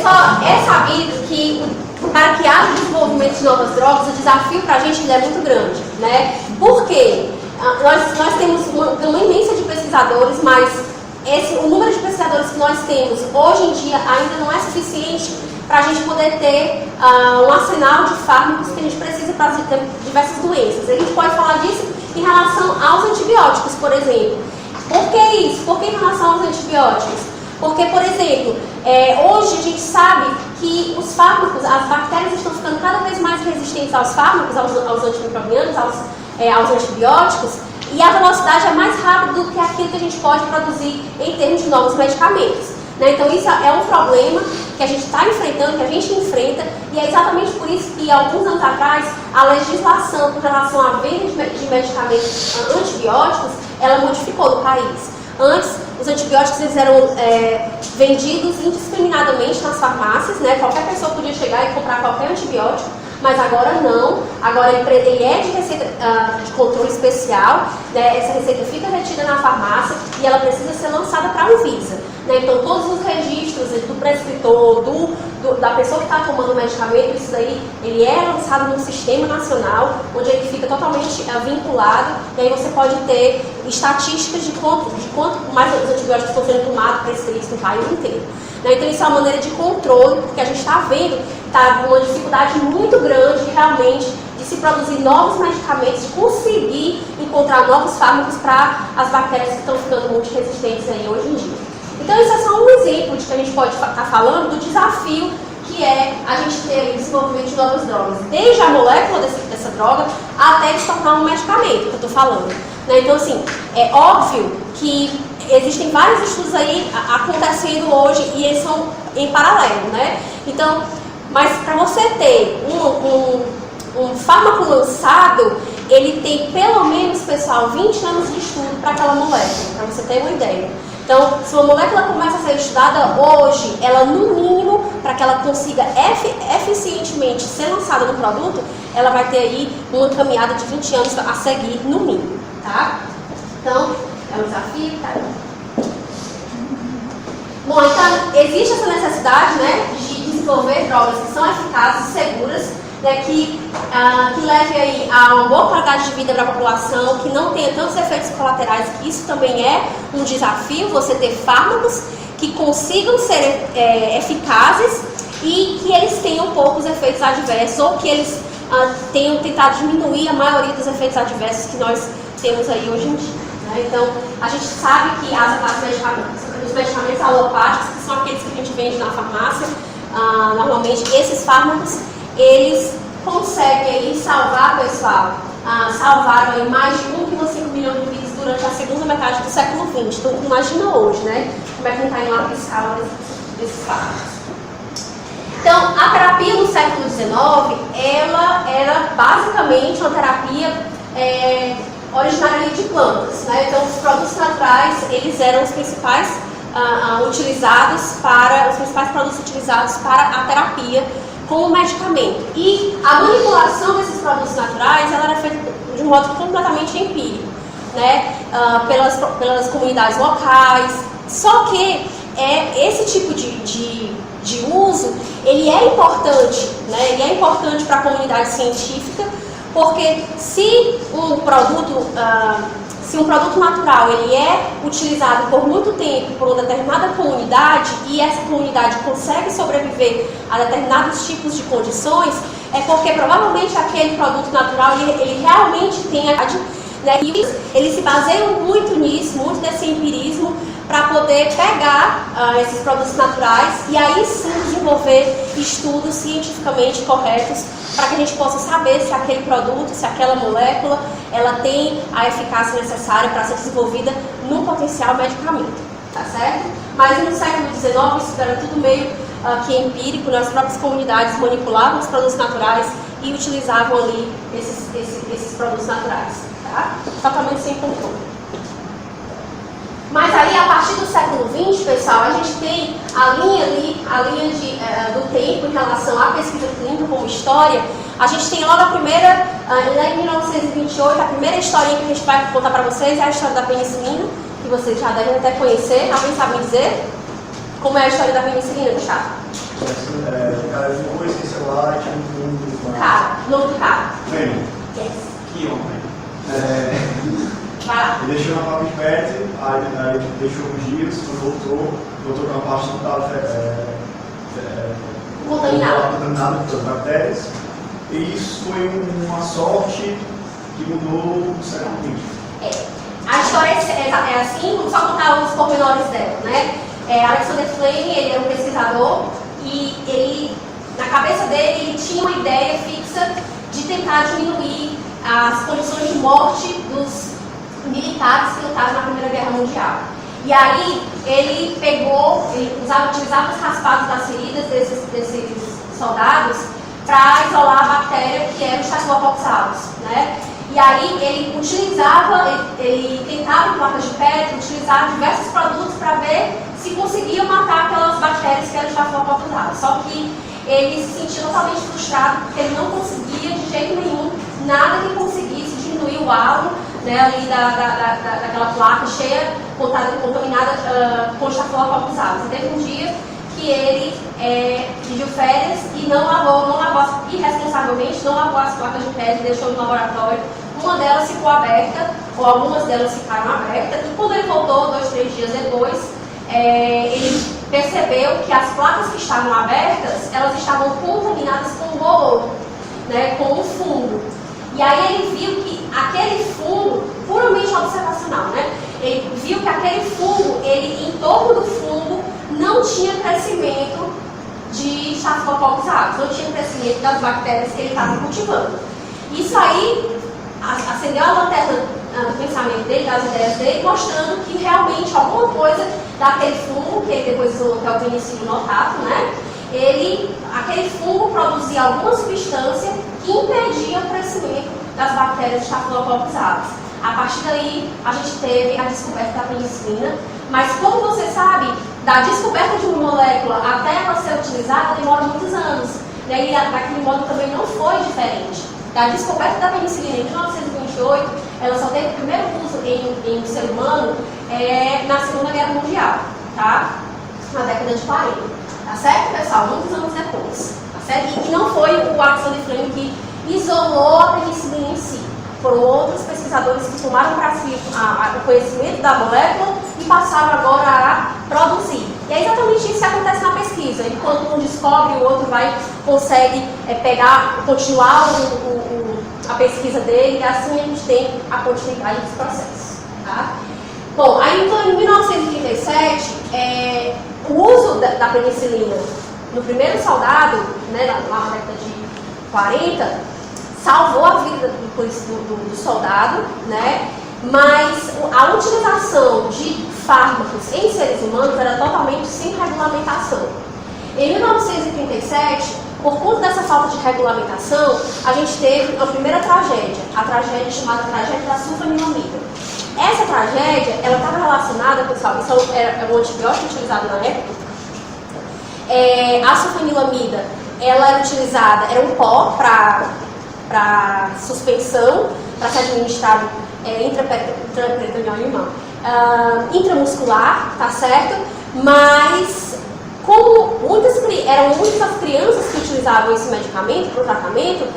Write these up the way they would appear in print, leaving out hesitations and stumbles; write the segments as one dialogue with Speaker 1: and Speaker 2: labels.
Speaker 1: só é sabido que para que haja desenvolvimento de novas drogas, o desafio para a gente é muito grande, né? Por quê? Nós temos uma imensa de pesquisadores, mas o número de pesquisadores que nós temos hoje em dia ainda não é suficiente para a gente poder ter um arsenal de fármacos que a gente precisa para diversas doenças. A gente pode falar disso em relação aos antibióticos, por exemplo. Por que isso? Por que em relação aos antibióticos? Porque, por exemplo, hoje a gente sabe que os fármacos, as bactérias estão ficando cada vez mais resistentes aos fármacos, aos antimicrobianos, aos antibióticos, e a velocidade é mais rápida do que aquilo que a gente pode produzir em termos de novos medicamentos. Né? Então isso é um problema que a gente está enfrentando, que a gente enfrenta, e é exatamente por isso que, alguns anos atrás, a legislação com relação à venda de medicamentos antibióticos, ela modificou no país. Antes, os antibióticos eles eram vendidos indiscriminadamente nas farmácias, né? Qualquer pessoa podia chegar e comprar qualquer antibiótico, mas agora não. Agora ele é de receita de controle especial, né? Essa receita fica retida na farmácia e ela precisa ser lançada para a Anvisa. Né? Então, todos os registros do prescritor, da pessoa que está tomando o medicamento, isso daí, ele é lançado no sistema nacional, onde ele fica totalmente vinculado, e aí você pode ter estatísticas de quanto mais os antibióticos estão sendo tomados, prescritos no país inteiro. Né? Então, isso é uma maneira de controle, porque a gente está vendo que está uma dificuldade muito grande, realmente, de se produzir novos medicamentos, de conseguir encontrar novos fármacos para as bactérias que estão ficando muito resistentes aí hoje em dia. Então, isso é só um exemplo de que a gente pode estar falando do desafio que é a gente ter o desenvolvimento de novas drogas, desde a molécula dessa droga até se tornar um medicamento, que eu estou falando. Né? Então, assim, é óbvio que existem vários estudos aí acontecendo hoje e eles são em paralelo, né? Então, mas para você ter um fármaco lançado, ele tem pelo menos, pessoal, 20 anos de estudo para aquela molécula, para você ter uma ideia. Então, se uma molécula começa a ser estudada hoje, ela no mínimo, para que ela consiga eficientemente ser lançada no produto, ela vai ter aí uma caminhada de 20 anos a seguir no mínimo, tá? Então, é um desafio, tá? Bom, então, existe essa necessidade, né, de desenvolver drogas que são eficazes, seguras, né, que leve aí a uma boa qualidade de vida para a população, que não tenha tantos efeitos colaterais, que isso também é um desafio, você ter fármacos que consigam ser eficazes e que eles tenham poucos efeitos adversos, ou que eles tenham tentado diminuir a maioria dos efeitos adversos que nós temos aí hoje em dia. Né? Então, a gente sabe que os medicamentos alopáticos, que são aqueles que a gente vende na farmácia, normalmente esses fármacos, eles conseguem aí salvar, pessoal, salvaram aí mais de 1,5 milhão de vidas durante a segunda metade do século XX. Então, imagina hoje, né, como é que não está em larga escala desses fármacos. Então, a terapia no século XIX, ela era basicamente uma terapia originária de plantas, né? Então, os produtos naturais, eles eram os principais produtos utilizados para a terapia como medicamento. E a manipulação desses produtos naturais, ela era feita de um modo completamente empírico, né? Pelas comunidades locais. Só que esse tipo de uso, ele é importante, né? Ele é importante para a comunidade científica, porque se um produto natural ele é utilizado por muito tempo por uma determinada comunidade e essa comunidade consegue sobreviver a determinados tipos de condições, é porque provavelmente aquele produto natural ele realmente tem né? E eles se baseiam muito nisso, muito desse empirismo, para poder pegar esses produtos naturais e aí sim desenvolver estudos cientificamente corretos para que a gente possa saber se aquele produto, se aquela molécula, ela tem a eficácia necessária para ser desenvolvida num potencial medicamento, tá certo? Mas no século XIX isso era tudo meio que empírico, né? As próprias comunidades manipulavam os produtos naturais e utilizavam ali esses produtos naturais, tá? Totalmente sem controle. Mas aí, a partir do século XX, pessoal, a gente tem a linha do tempo em relação à pesquisa clínica como história. A gente tem logo a primeira, em 1928, a primeira historinha que a gente vai contar para vocês é a história da penicilina, que vocês já devem até conhecer. Alguém sabe me dizer como é a história da penicilina, Gustavo?
Speaker 2: O cara ligou esse celular e tinha um número.
Speaker 1: Cara, nome do cara.
Speaker 2: Bem,
Speaker 1: Yes.
Speaker 2: que homem. Ele deixou na fábrica de PET, aí deixou uns dias, quando voltou com a parte que estava contaminada pelas bactérias. E isso foi uma sorte que mudou seriamente.
Speaker 1: A história é assim, vamos só contar os pormenores dela, né? Alexander Fleming, ele era um pesquisador e ele, na cabeça dele, ele tinha uma ideia fixa de tentar diminuir as condições de morte dos militares que lutaram na Primeira Guerra Mundial. E aí ele utilizava os raspados das feridas desses soldados para isolar a bactéria que era o Staphylococcus aureus, né? E aí ele tentava em placas de pedra utilizar diversos produtos para ver se conseguia matar aquelas bactérias que eram Staphylococcus aureus. Só que ele se sentia totalmente frustrado porque ele não conseguia de jeito nenhum nada que conseguisse diminuir o halo, né, ali daquela placa cheia, contaminada com Staphylococcus aureus. E teve um dia que ele pediu férias e irresponsavelmente não lavou as placas de pedra e deixou no laboratório. Uma delas ficou aberta, ou algumas delas ficaram abertas, e quando ele voltou, 2, 3 dias depois, ele percebeu que as placas que estavam abertas, elas estavam contaminadas com um bolor, né, com um fungo. E aí ele viu que aquele fungo, puramente observacional, né, ele viu que aquele fungo, em torno do fungo, não tinha crescimento de Staphylococcus aureus, não tinha crescimento das bactérias que ele estava cultivando. Isso aí acendeu a lanterna do pensamento dele, das ideias dele, mostrando que realmente alguma coisa daquele fungo, que ele depois isolou, que é o penicilino notato, né? Aquele fungo produzia alguma substância que impedia o crescimento das bactérias de Staphylococcus aureus. A partir daí, a gente teve a descoberta da penicilina, mas como você sabe, da descoberta de uma molécula até ela ser utilizada demora muitos anos. E daquele modo também não foi diferente. Da descoberta da penicilina em 1928, ela só teve o primeiro uso em ser humano na Segunda Guerra Mundial, tá? Na década de 40. Tá certo, pessoal? Muitos anos depois. Tá certo? E não foi o Alexander Fleming que isolou a penicilina em si. Foram outros pesquisadores que tomaram para si o conhecimento da molécula e passaram agora a produzir. E é exatamente isso que acontece na pesquisa. Enquanto um descobre, o outro consegue continuar a pesquisa dele, e assim a gente tem a continuidade dos processos. Tá? Bom, aí então em 1937, o uso da penicilina no primeiro soldado, né, lá na década de 40, salvou a vida do soldado, né? Mas a utilização de fármacos em seres humanos era totalmente sem regulamentação. Em 1937, por conta dessa falta de regulamentação, a gente teve a primeira tragédia, a tragédia chamada tragédia da sulfanilamida. Essa tragédia, ela estava relacionada, pessoal, isso era um antibiótico utilizado na época. A sulfanilamida, ela era utilizada, era um pó para suspensão, para ser administrado intramuscular, tá certo? Mas, como eram muitas crianças que utilizavam esse medicamento para o tratamento,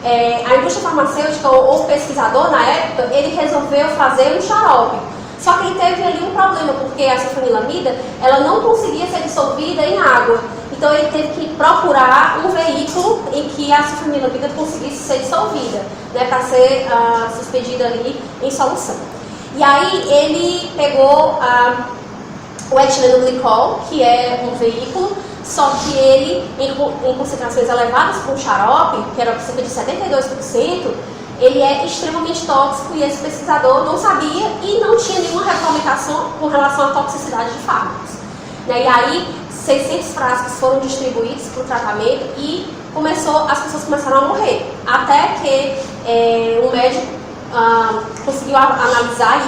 Speaker 1: a indústria farmacêutica ou o pesquisador na época, ele resolveu fazer um xarope. Só que ele teve ali um problema, porque a sulfanilamida, ela não conseguia ser dissolvida em água. Então ele teve que procurar um veículo em que a sulfanilamida conseguisse ser dissolvida, né, para ser suspendida ali em solução. E aí ele pegou o etilenoglicol, que é um veículo, só que ele, em concentrações elevadas com xarope, que era cerca de 72%, ele é extremamente tóxico e esse pesquisador não sabia e não tinha nenhuma regulamentação com relação à toxicidade de fármacos. E aí 600 frascos foram distribuídos para o tratamento e as pessoas começaram a morrer. Até que um médico conseguiu analisar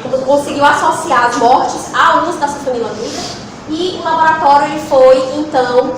Speaker 1: e conseguiu associar as mortes ao uso da sulfanilamida e o laboratório ele foi então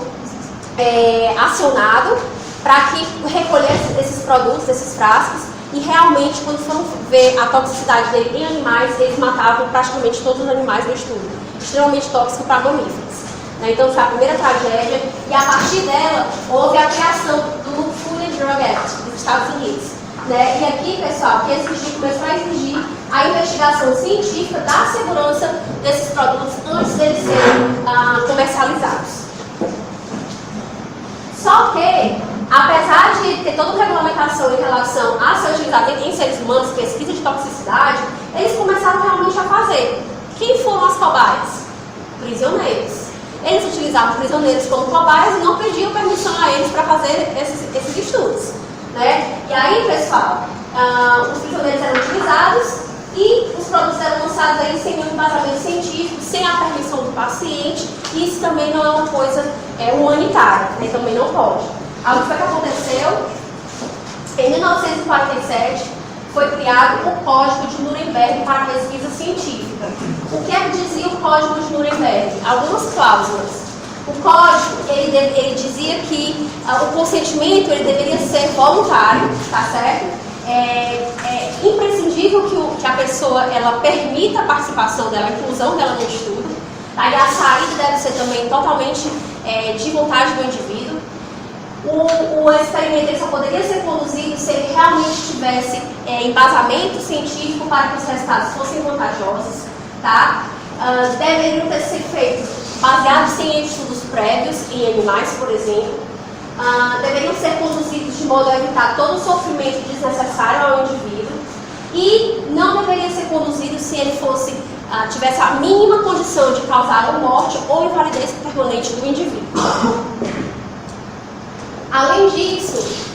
Speaker 1: acionado para que recolhesse esses produtos, esses frascos, e realmente, quando foram ver a toxicidade dele em animais, eles matavam praticamente todos os animais no estudo. Extremamente tóxico para mamíferos. Né? Então foi a primeira tragédia e a partir dela houve a criação do Food and Drug Act dos Estados Unidos. Né? E aqui, pessoal, começou a exigir a investigação científica da segurança desses produtos antes deles serem comercializados. Só que, apesar de ter toda uma regulamentação em relação a ser utilizado em seres humanos, pesquisa de toxicidade, eles começaram realmente a fazer. Quem foram as cobaias? Prisioneiros. Eles utilizavam prisioneiros como cobaias e não pediam permissão a eles para fazer esses estudos. Né? E aí, pessoal, os prisioneiros eram utilizados e os produtos eram lançados aí sem nenhum embasamento científico, sem a permissão do paciente, e isso também não é uma coisa humanitária, né? Também não pode. Algo que foi que aconteceu, em 1947, foi criado o Código de Nuremberg para a pesquisa científica. O que é que dizia o Código de Nuremberg? Algumas cláusulas. O código, ele dizia que o consentimento ele deveria ser voluntário, tá certo? É imprescindível que a pessoa ela permita a participação dela, a inclusão dela no estudo. Tá? E a saída deve ser também totalmente de vontade do indivíduo. O experimento ele só poderia ser conduzido se ele realmente tivesse embasamento científico para que os resultados fossem vantajosos. Tá? Deveriam ter sido feitos baseados em estudos prévios em animais, por exemplo. Deveriam ser conduzidos de modo a evitar todo o sofrimento desnecessário ao indivíduo e não deveriam ser conduzidos se ele tivesse a mínima condição de causar ou morte ou invalidez permanente do indivíduo. Além disso,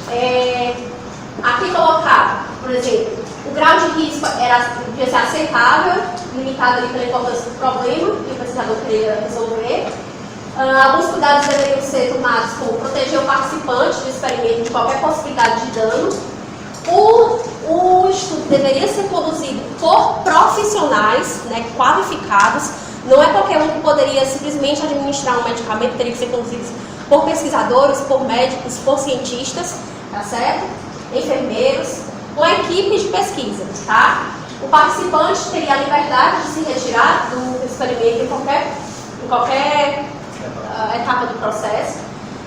Speaker 1: aqui colocado, por exemplo, o grau de risco devia ser aceitável, limitado ali pela importância do problema que o pesquisador queria resolver. Alguns cuidados deveriam ser tomados como proteger o participante do experimento de qualquer possibilidade de dano. O estudo deveria ser conduzido por profissionais, né, qualificados. Não é qualquer um que poderia simplesmente administrar um medicamento, teria que ser conduzido por pesquisadores, por médicos, por cientistas, tá certo? Enfermeiros, uma equipe de pesquisa, tá? O participante teria a liberdade de se retirar do experimento em qualquer etapa do processo,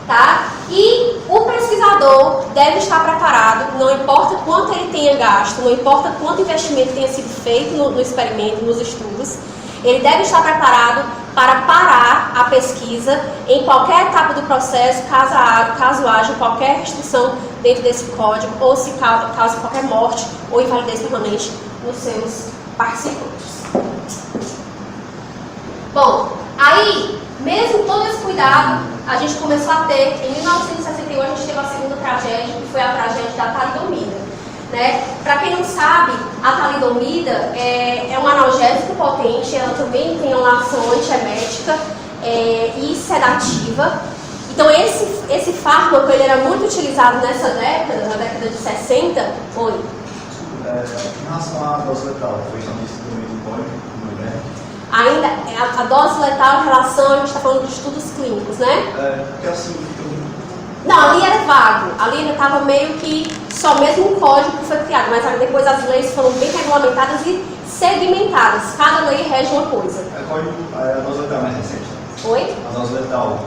Speaker 1: tá? E o pesquisador deve estar preparado, não importa quanto ele tenha gasto, não importa quanto investimento tenha sido feito no experimento, nos estudos, ele deve estar preparado para parar a pesquisa em qualquer etapa do processo, caso haja qualquer restrição dentro desse código, ou se cause qualquer morte ou invalidez permanente nos seus participantes. Bom, aí, mesmo todo esse cuidado, a gente começou a ter, em 1961, a gente teve a segunda tragédia, que foi a tragédia da talidomida. Né? Para quem não sabe, a talidomida é um analgésico potente, ela também tem uma ação antiemética e sedativa. Então esse fármaco ele era muito utilizado nessa década, na década de 60. Oi?
Speaker 2: Em relação à dose letal, foi estabelecida também no código, né?
Speaker 1: Ainda, a dose letal em relação, a gente está falando de estudos clínicos, né?
Speaker 2: Porque assim...
Speaker 1: Não, ali era vago, ali ainda estava meio que só mesmo um código que foi criado, mas aí depois as leis foram bem regulamentadas e segmentadas, cada lei rege uma coisa.
Speaker 2: A dose letal é mais recente?
Speaker 1: Oi?
Speaker 2: A dose letal.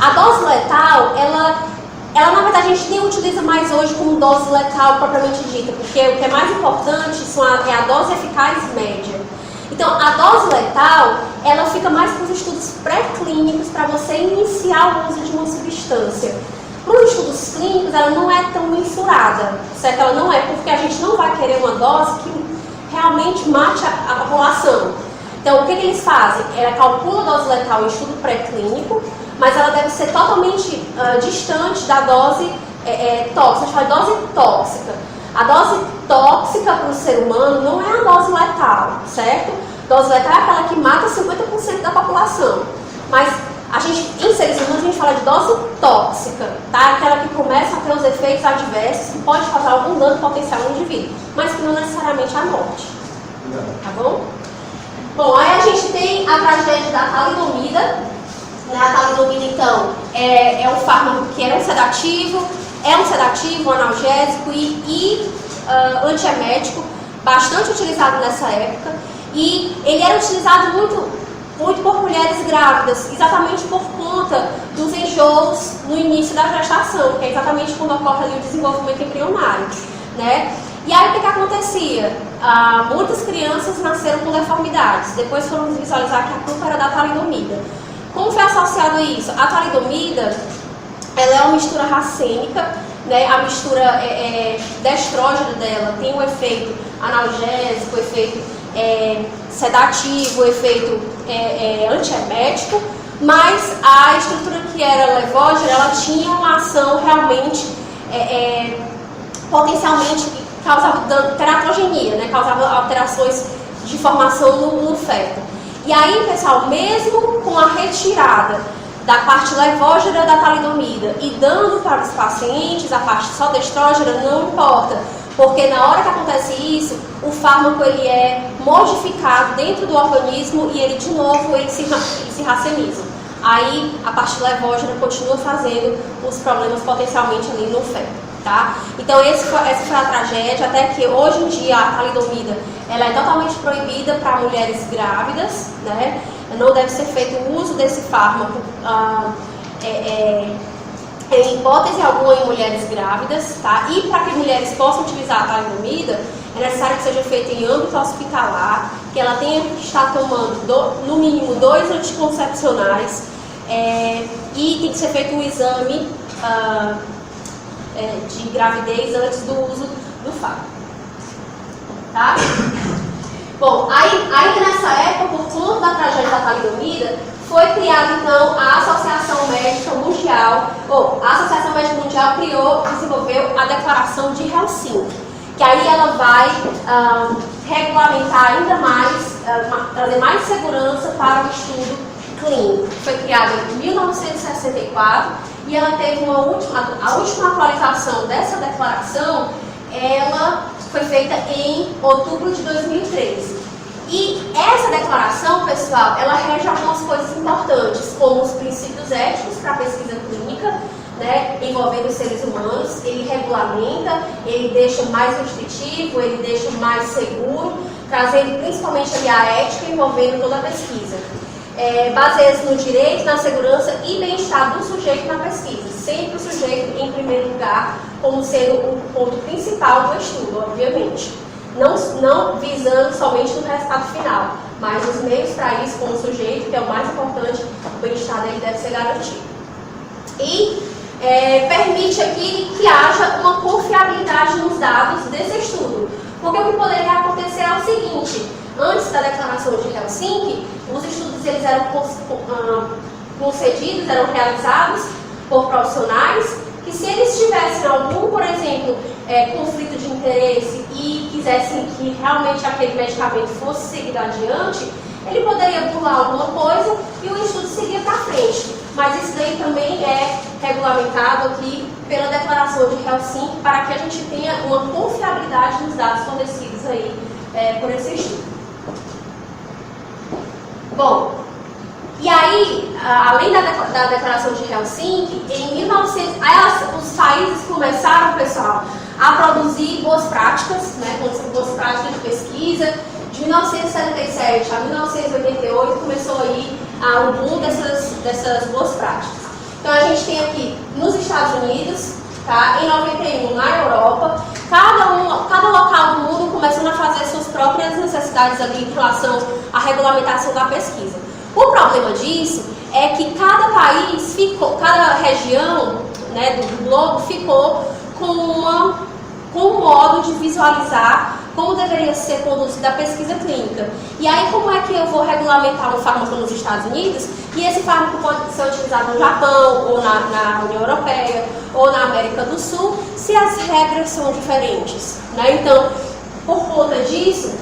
Speaker 1: A dose letal, ela na verdade a gente nem utiliza mais hoje como dose letal propriamente dita, porque o que é mais importante é a dose eficaz média. Então, a dose letal, ela fica mais para os estudos pré-clínicos, para você iniciar o uso de uma substância. Para os estudos clínicos, ela não é tão mensurada, certo? Ela não é, porque a gente não vai querer uma dose que realmente mate a população. Então, o que eles fazem? Ela calcula a dose letal em estudo pré-clínico, mas ela deve ser totalmente distante da dose tóxica. A gente fala de dose tóxica. A dose tóxica para o ser humano não é a dose letal, certo? Dose letal é aquela que mata 50% da população. Mas em seres humanos a gente fala de dose tóxica, tá? Aquela que começa a ter os efeitos adversos, que pode causar algum dano potencial ao indivíduo, mas que não necessariamente a morte. Tá bom? Bom, aí a gente tem a tragédia da talidomida. A talidomida, então, é um fármaco que era um sedativo, um analgésico e antiemético, bastante utilizado nessa época. E ele era utilizado muito muito por mulheres grávidas, exatamente por conta dos enjoos no início da gestação, que é exatamente quando ocorre ali o desenvolvimento embrionário, né? E aí o que acontecia? Muitas crianças nasceram com deformidades, depois foram visualizar que a culpa era da talidomida. Como foi associado a isso? A talidomida, ela é uma mistura racêmica, né? A mistura destrógeno dela tem um efeito analgésico, efeito sedativo, efeito antiemético, mas a estrutura que era levógena, ela tinha uma ação realmente potencialmente causava teratogenia, né? Causava alterações de formação no feto. E aí, pessoal, mesmo com a retirada da parte levógena da talidomida e dando para os pacientes a parte só da estrógena, não importa, porque na hora que acontece isso, o fármaco ele é modificado dentro do organismo e ele de novo ele se racemiza. Aí a parte levógena continua fazendo os problemas potencialmente ali no feto. Tá? Então essa foi a tragédia, até que hoje em dia a talidomida ela é totalmente proibida para mulheres grávidas, né? Não deve ser feito o uso desse fármaco em hipótese alguma em mulheres grávidas, tá? E para que mulheres possam utilizar a talidomida, é necessário que seja feito em âmbito hospitalar, que ela tenha que estar tomando no mínimo 2 anticoncepcionais e tem que ser feito um exame de gravidez antes do uso do fármaco, tá? Bom, ainda nessa época, por conta da tragédia da talidomida, foi criada então a Associação Médica Mundial, a Associação Médica Mundial desenvolveu a Declaração de Helsinki, que aí ela vai regulamentar ainda mais, trazer mais segurança para o estudo clínico. Foi criada em 1964 e ela teve a última atualização dessa declaração, ela foi feita em outubro de 2013. E essa declaração, pessoal, ela rege algumas coisas importantes, como os princípios éticos para a pesquisa clínica, né, envolvendo os seres humanos. Ele regulamenta, ele deixa mais restritivo, ele deixa mais seguro, trazendo principalmente ali a ética envolvendo toda a pesquisa. Baseia-se no direito, na segurança e bem-estar do sujeito na pesquisa, sempre o sujeito em primeiro lugar, como sendo o ponto principal do estudo, obviamente. Não visando somente no resultado final, mas os meios para isso, como sujeito, que é o mais importante, o bem-estar dele deve ser garantido. E permite aqui que haja uma confiabilidade nos dados desse estudo. Porque o que poderia acontecer é o seguinte: antes da declaração de Helsinki, os estudos eles eram concedidos, eram realizados por profissionais que, se eles tivessem algum, por exemplo, conflito de interesse e quisessem que realmente aquele medicamento fosse seguido adiante, ele poderia burlar alguma coisa e o estudo seguia para frente. Mas isso daí também é regulamentado aqui pela declaração de Helsinki para que a gente tenha uma confiabilidade nos dados fornecidos aí por esse estudo. Bom, e aí, além da declaração de Helsinki, em 1900, os países começaram, pessoal, a produzir boas práticas, né, boas práticas de pesquisa. De 1977 a 1988 começou aí o boom dessas boas práticas. Então a gente tem aqui nos Estados Unidos, tá, em 91 na Europa, cada local do mundo começando a fazer suas próprias necessidades ali em relação à regulamentação da pesquisa. O problema disso é que cada país cada região, né, do globo ficou com um modo de visualizar como deveria ser conduzida a pesquisa clínica. E aí, como é que eu vou regulamentar um fármaco nos Estados Unidos e esse fármaco pode ser utilizado no Japão, ou na União Europeia, ou na América do Sul, se as regras são diferentes, né? Então, por conta disso,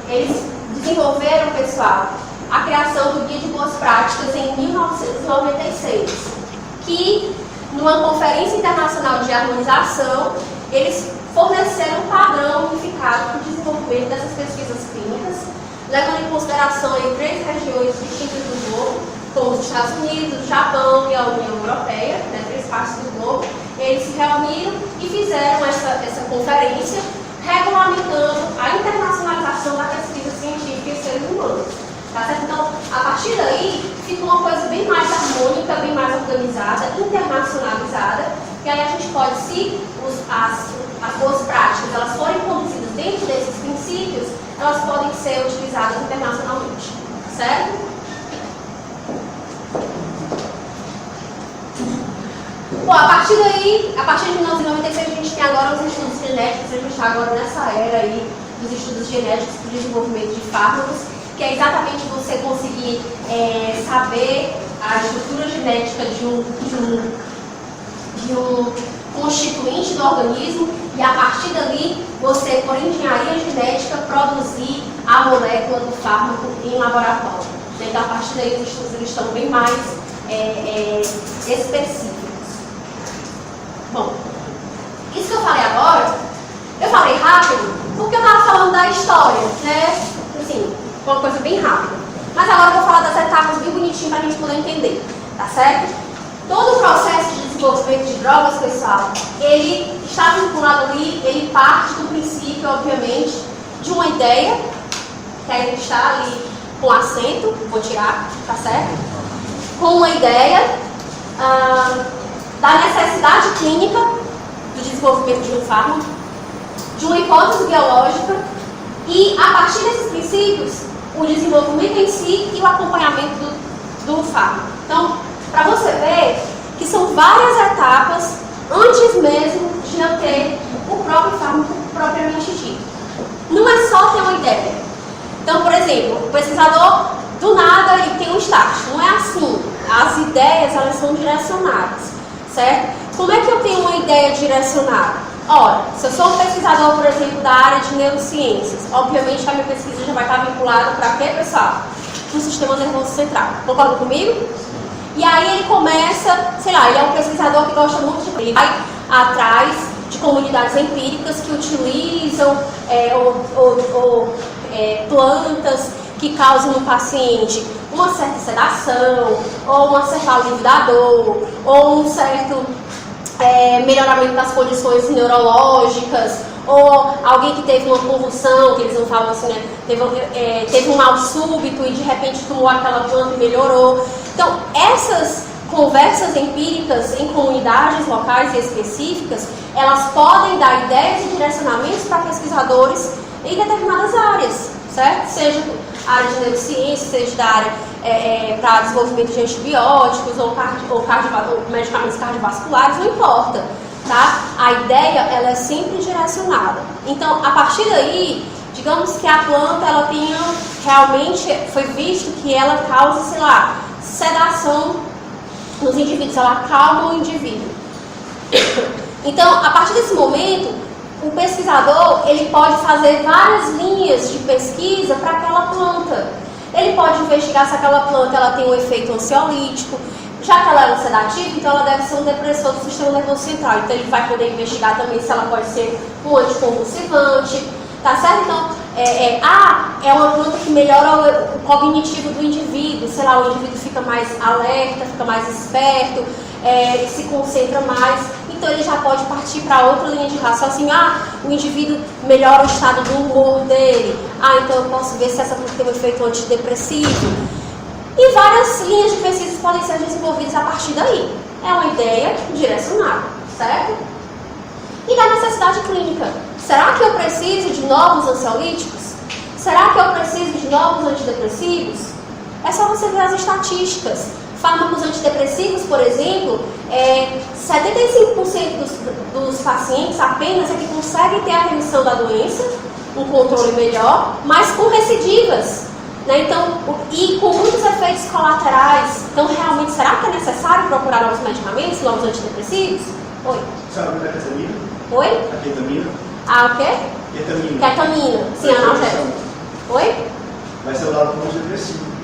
Speaker 1: eles desenvolveram, pessoal, a criação do Guia de Boas Práticas em 1996, que, numa conferência internacional de harmonização, eles forneceram um padrão unificado para o desenvolvimento dessas pesquisas clínicas, levando em consideração em 3 regiões distintas do globo, como os Estados Unidos, o Japão e a União Europeia, né, 3 partes do globo. Eles se reuniram e fizeram essa conferência, regulamentando a internacionalização da pesquisa científica em seres humanos. Tá certo? Então, a partir daí, fica uma coisa bem mais harmônica, bem mais organizada, internacionalizada, e aí a gente pode, se as boas práticas elas forem conduzidas dentro desses princípios, elas podem ser utilizadas internacionalmente, certo? Bom, a partir daí, a partir de 1996, a gente tem agora os estudos genéticos, a gente está agora nessa era aí dos estudos genéticos para o desenvolvimento de fármacos, que é exatamente você conseguir saber a estrutura genética de um constituinte do organismo e a partir dali você, por engenharia genética, produzir a molécula do fármaco em laboratório. Então, a partir daí os estudos eles estão bem mais específicos. Bom, isso que eu falei agora, eu falei rápido porque eu estava falando da história, né? Assim, uma coisa bem rápida. Mas agora eu vou falar das etapas bem bonitinho para a gente poder entender, tá certo? Todo o processo de desenvolvimento de drogas, pessoal, ele está vinculado ali, ele parte do princípio, obviamente, de uma ideia, que aí está ali com acento, vou tirar, tá certo? Com uma ideia da necessidade clínica do desenvolvimento de um fármaco, de uma hipótese biológica e, a partir desses princípios, o desenvolvimento em si e o acompanhamento do fármaco. Então, para você ver que são várias etapas antes mesmo de eu ter o próprio fármaco propriamente dito. Não é só ter uma ideia. Então, por exemplo, o pesquisador, do nada, ele tem um start. Não é assim. As ideias, elas são direcionadas, certo? Como é que eu tenho uma ideia direcionada? Ora, se eu sou um pesquisador, por exemplo, da área de neurociências, obviamente a minha pesquisa já vai estar vinculada para quê, pessoal? No sistema nervoso central. Concordam comigo? E aí ele começa, sei lá, ele é um pesquisador que gosta muito de... Ele vai atrás de comunidades empíricas que utilizam plantas que causam no paciente uma certa sedação, ou uma certa alívio da dor, ou um certo melhoramento das condições neurológicas, ou alguém que teve uma convulsão, que eles não falam assim, né? Teve um mal súbito e de repente tomou aquela planta e melhorou. Então, essas conversas empíricas em comunidades locais e específicas, elas podem dar ideias e direcionamentos para pesquisadores em determinadas áreas, certo? Seja área de neurociência, seja da área para desenvolvimento de antibióticos ou medicamentos cardiovasculares, não importa, tá? A ideia, ela é sempre direcionada. Então, a partir daí, digamos que a planta, ela tenha realmente, foi visto que ela causa, sei lá, sedação nos indivíduos, ela acalma o indivíduo. Então, a partir desse momento, o pesquisador, ele pode fazer várias linhas de pesquisa para aquela planta. Ele pode investigar se aquela planta ela tem um efeito ansiolítico, já que ela é um sedativo, então ela deve ser um depressor do sistema nervoso central. Então ele vai poder investigar também se ela pode ser um anticonvulsivante, tá certo? Então, é uma planta que melhora o cognitivo do indivíduo, sei lá, o indivíduo fica mais alerta, fica mais esperto, se concentra mais. Então ele já pode partir para outra linha de raciocínio. O indivíduo melhora o estado do humor dele. Então eu posso ver se essa planta tem um efeito antidepressivo. E várias linhas de pesquisa podem ser desenvolvidas a partir daí. É uma ideia direcionada, certo? E da necessidade clínica. Será que eu preciso de novos ansiolíticos? Será que eu preciso de novos antidepressivos? É só você ver as estatísticas. Fármacos antidepressivos, por exemplo, 75% dos pacientes apenas é que conseguem ter a remissão da doença, um controle melhor, mas com recidivas, né? Então, e com muitos efeitos colaterais. Então, realmente, será que é necessário procurar novos medicamentos, novos antidepressivos? Oi?
Speaker 2: Sabe da ketamina?
Speaker 1: Oi?
Speaker 2: A ketamina?
Speaker 1: O quê?
Speaker 2: Ketamina.
Speaker 1: Ketamina, sim, analgésico. Oi?
Speaker 2: Vai ser usado como antidepressivo.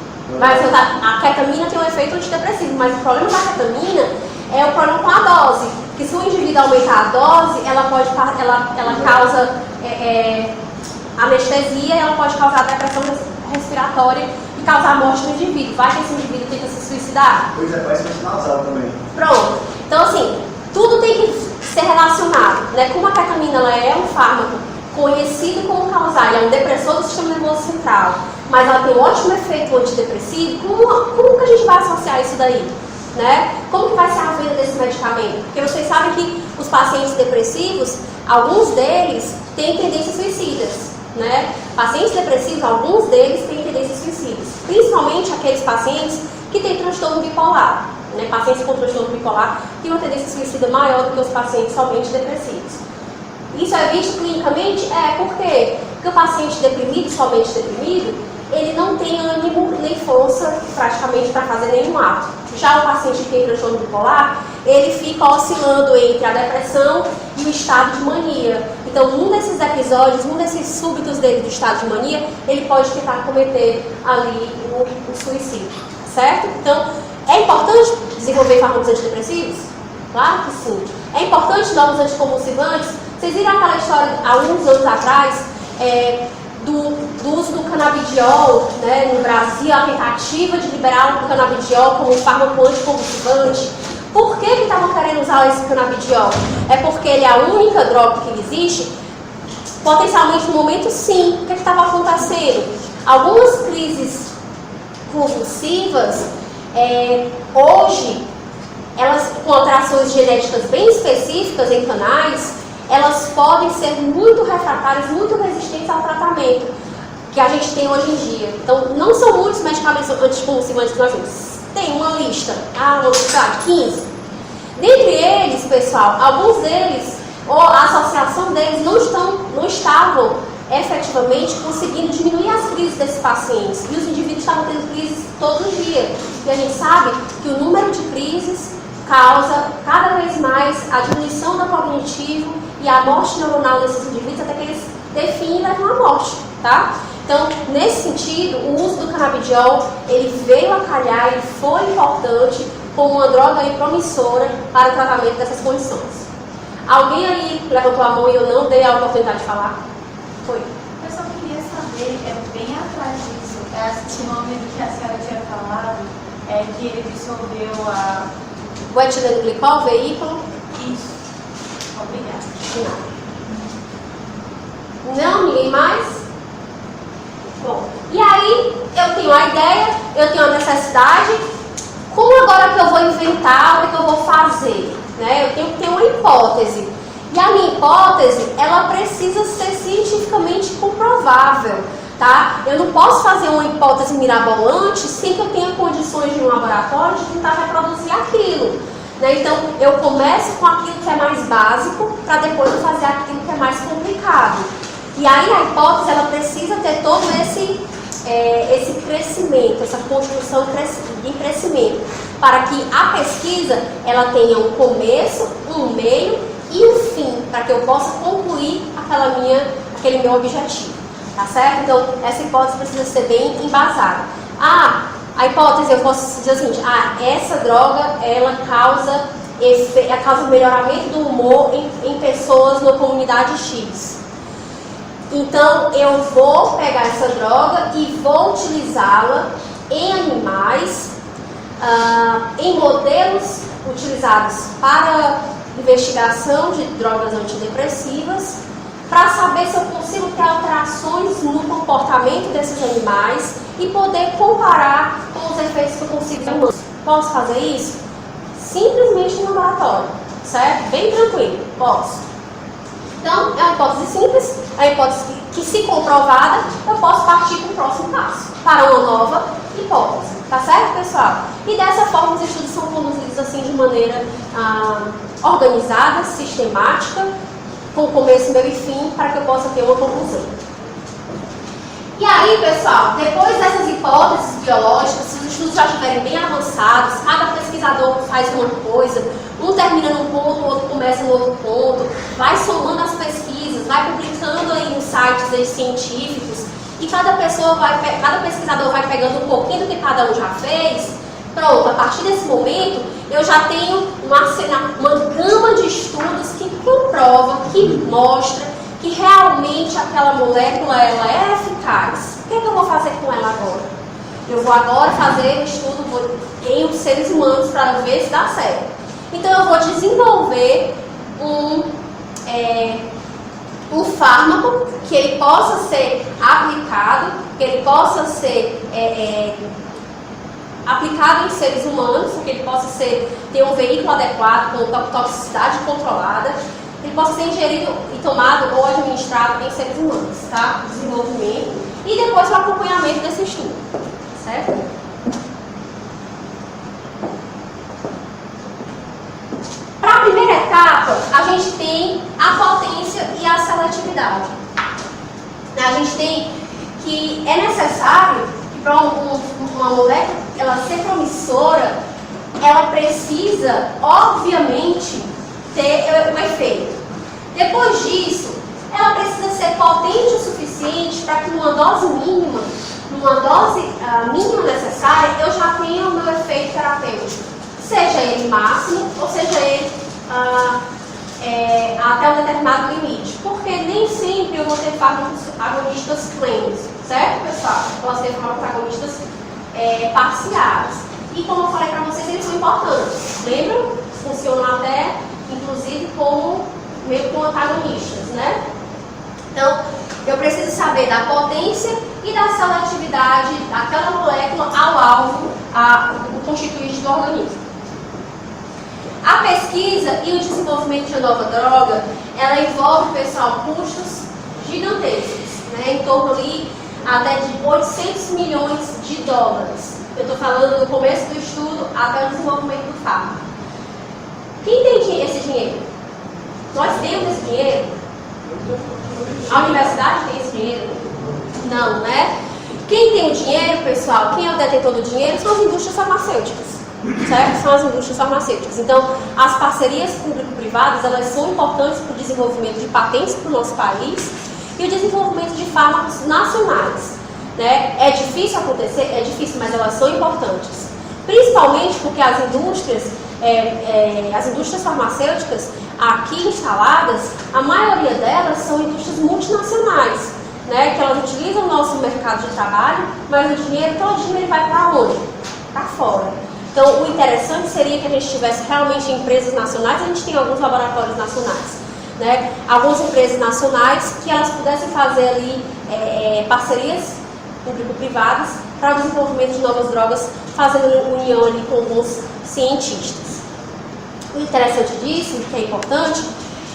Speaker 1: A ketamina tem um efeito antidepressivo, mas o problema da ketamina é o problema com a dose. Que se o indivíduo aumentar a dose, ela causa anestesia, ela pode causar depressão respiratória e causar morte no indivíduo. Vai que esse indivíduo tenta se suicidar?
Speaker 2: Pois é, parece que vai ser usado também.
Speaker 1: Pronto. Então, assim, tudo tem que ser relacionado, né? Como a ketamina ela é um fármaco conhecido como causar, ele é um depressor do sistema nervoso central. mas ela tem um ótimo efeito antidepressivo, como que a gente vai associar isso daí? Né? Como que vai ser a venda desse medicamento? Porque vocês sabem que os pacientes depressivos, alguns deles têm tendências suicidas. Né? Pacientes depressivos, alguns deles têm tendências suicidas. Principalmente aqueles pacientes que têm transtorno bipolar. Né? Pacientes com transtorno bipolar têm uma tendência suicida maior do que os pacientes somente depressivos. Isso é visto clinicamente? Por quê? Porque o paciente deprimido, somente deprimido, ele não tem ânimo nem força praticamente para fazer nenhum ato. Já o paciente que tem transtorno bipolar, ele fica oscilando entre a depressão e o estado de mania. Então, num desses episódios, num desses súbitos dele do estado de mania, ele pode tentar cometer ali o suicídio, certo? Então, é importante desenvolver fármacos antidepressivos? Claro que sim. É importante dar os anticonvulsivantes? Vocês viram aquela história, há uns anos atrás, do uso do canabidiol, né, no Brasil, a tentativa de liberar o canabidiol como fármaco anticonvulsivante. Por que estavam querendo usar esse canabidiol? É porque ele é a única droga que existe, potencialmente no momento sim. O que estava acontecendo? Algumas crises convulsivas, hoje, elas com alterações genéticas bem específicas em canais, elas podem ser muito refratárias, muito resistentes ao tratamento que a gente tem hoje em dia. Então, não são muitos medicamentos anticonvulsivantes que nós temos. Tem uma lista, 15. Dentre eles, pessoal, alguns deles, ou a associação deles, não estavam efetivamente conseguindo diminuir as crises desses pacientes. E os indivíduos estavam tendo crises todo dia. E a gente sabe que o número de crises causa cada vez mais a diminuição do cognitivo e a morte neuronal desses indivíduos até que eles definem e levam à morte, tá? Então, nesse sentido, o uso do canabidiol, ele veio a calhar e foi importante como uma droga promissora para o tratamento dessas condições. Alguém aí levantou a mão e eu não dei a oportunidade de falar? Foi.
Speaker 3: Eu só queria saber, bem atrás disso, esse nome do que a senhora tinha falado, que ele dissolveu a...
Speaker 1: O etilenglicol, veículo?
Speaker 3: Isso. Obrigada.
Speaker 1: Não, ninguém mais? Bom, e aí eu tenho a ideia, eu tenho a necessidade, como agora que eu vou inventar, o que eu vou fazer? Né? Eu tenho que ter uma hipótese. E a minha hipótese, ela precisa ser cientificamente comprovável, tá? Eu não posso fazer uma hipótese mirabolante sem que eu tenha condições de um laboratório de tentar reproduzir aquilo. Né? Então, eu começo com aquilo que é mais básico, para depois eu fazer aquilo que é mais complicado. E aí a hipótese, ela precisa ter todo esse crescimento, essa construção em crescimento, para que a pesquisa, ela tenha um começo, um meio e um fim, para que eu possa concluir aquele meu objetivo, tá certo? Então, essa hipótese precisa ser bem embasada. A hipótese, eu posso dizer o seguinte, essa droga, ela causa melhoramento do humor em pessoas na comunidade X. Então, eu vou pegar essa droga e vou utilizá-la em animais, em modelos utilizados para investigação de drogas antidepressivas, para saber se eu consigo ter alterações no comportamento desses animais e poder comparar com os efeitos que eu consigo ter humanos. Posso fazer isso? Simplesmente no laboratório, certo? Bem tranquilo, posso. Então, é uma hipótese simples, é uma hipótese que, se comprovada, eu posso partir para o próximo passo, para uma nova hipótese. Tá certo, pessoal? E dessa forma, os estudos são conduzidos assim de maneira organizada, sistemática, com começo, meio e fim, para que eu possa ter uma conclusão. E aí, pessoal, depois dessas hipóteses biológicas, se os estudos já estiverem bem avançados, cada pesquisador faz uma coisa, um termina num ponto, o outro começa no outro ponto, vai somando as pesquisas, vai publicando aí nos sites científicos, e cada pesquisador vai pegando um pouquinho do que cada um já fez. Pronto, a partir desse momento, eu já tenho uma gama de estudos que comprova, que mostra que realmente aquela molécula ela é eficaz. O que eu vou fazer com ela agora? Eu vou agora fazer um estudo em seres humanos para ver se dá certo. Então eu vou desenvolver um fármaco que ele possa ser aplicado, que ele possa ser aplicado em seres humanos, que ele possa ter um veículo adequado, com toxicidade controlada, ele possa ser ingerido e tomado ou administrado em seres humanos, tá? Desenvolvimento e depois o acompanhamento desse estudo, certo? Para a primeira etapa, a gente tem a potência e a seletividade. A gente tem que é necessário que para uma molécula ela ser promissora, ela precisa, obviamente, ter um efeito. Depois disso, ela precisa ser potente o suficiente para que numa dose mínima necessária, eu já tenha o meu efeito terapêutico. Seja ele máximo ou seja ele até um determinado limite. Porque nem sempre eu vou ter fármacos agonistas plenos, certo, pessoal? Eu posso ter fármacos agonistas parciais. E como eu falei para vocês, eles são importantes. Lembram? Funcionam até, inclusive, meio como antagonistas, né? Então, eu preciso saber da potência e da seletividade daquela molécula ao alvo, o constituinte do organismo. A pesquisa e o desenvolvimento de nova droga, ela envolve, pessoal, custos gigantescos, né? Em torno ali até de 800 milhões de dólares. Eu estou falando do começo do estudo até o desenvolvimento do fármaco. Quem tem esse dinheiro? Nós temos esse dinheiro? A universidade tem esse dinheiro? Não, né? Quem tem o dinheiro, pessoal, quem é o detentor do dinheiro são as indústrias farmacêuticas, certo? São as indústrias farmacêuticas. Então, as parcerias público-privadas, elas são importantes para o desenvolvimento de patentes para o nosso país e o desenvolvimento de fármacos nacionais, né? É difícil acontecer? É difícil, mas elas são importantes. Principalmente porque as indústrias farmacêuticas aqui instaladas, a maioria delas são indústrias multinacionais, né, que elas utilizam o nosso mercado de trabalho, mas o dinheiro, todo o dinheiro vai para onde? Para fora. Então, o interessante seria que a gente tivesse realmente empresas nacionais, a gente tem alguns laboratórios nacionais, né, algumas empresas nacionais que elas pudessem fazer ali parcerias público-privadas para o desenvolvimento de novas drogas, fazendo união ali com alguns cientistas. O interessante disso, que é importante,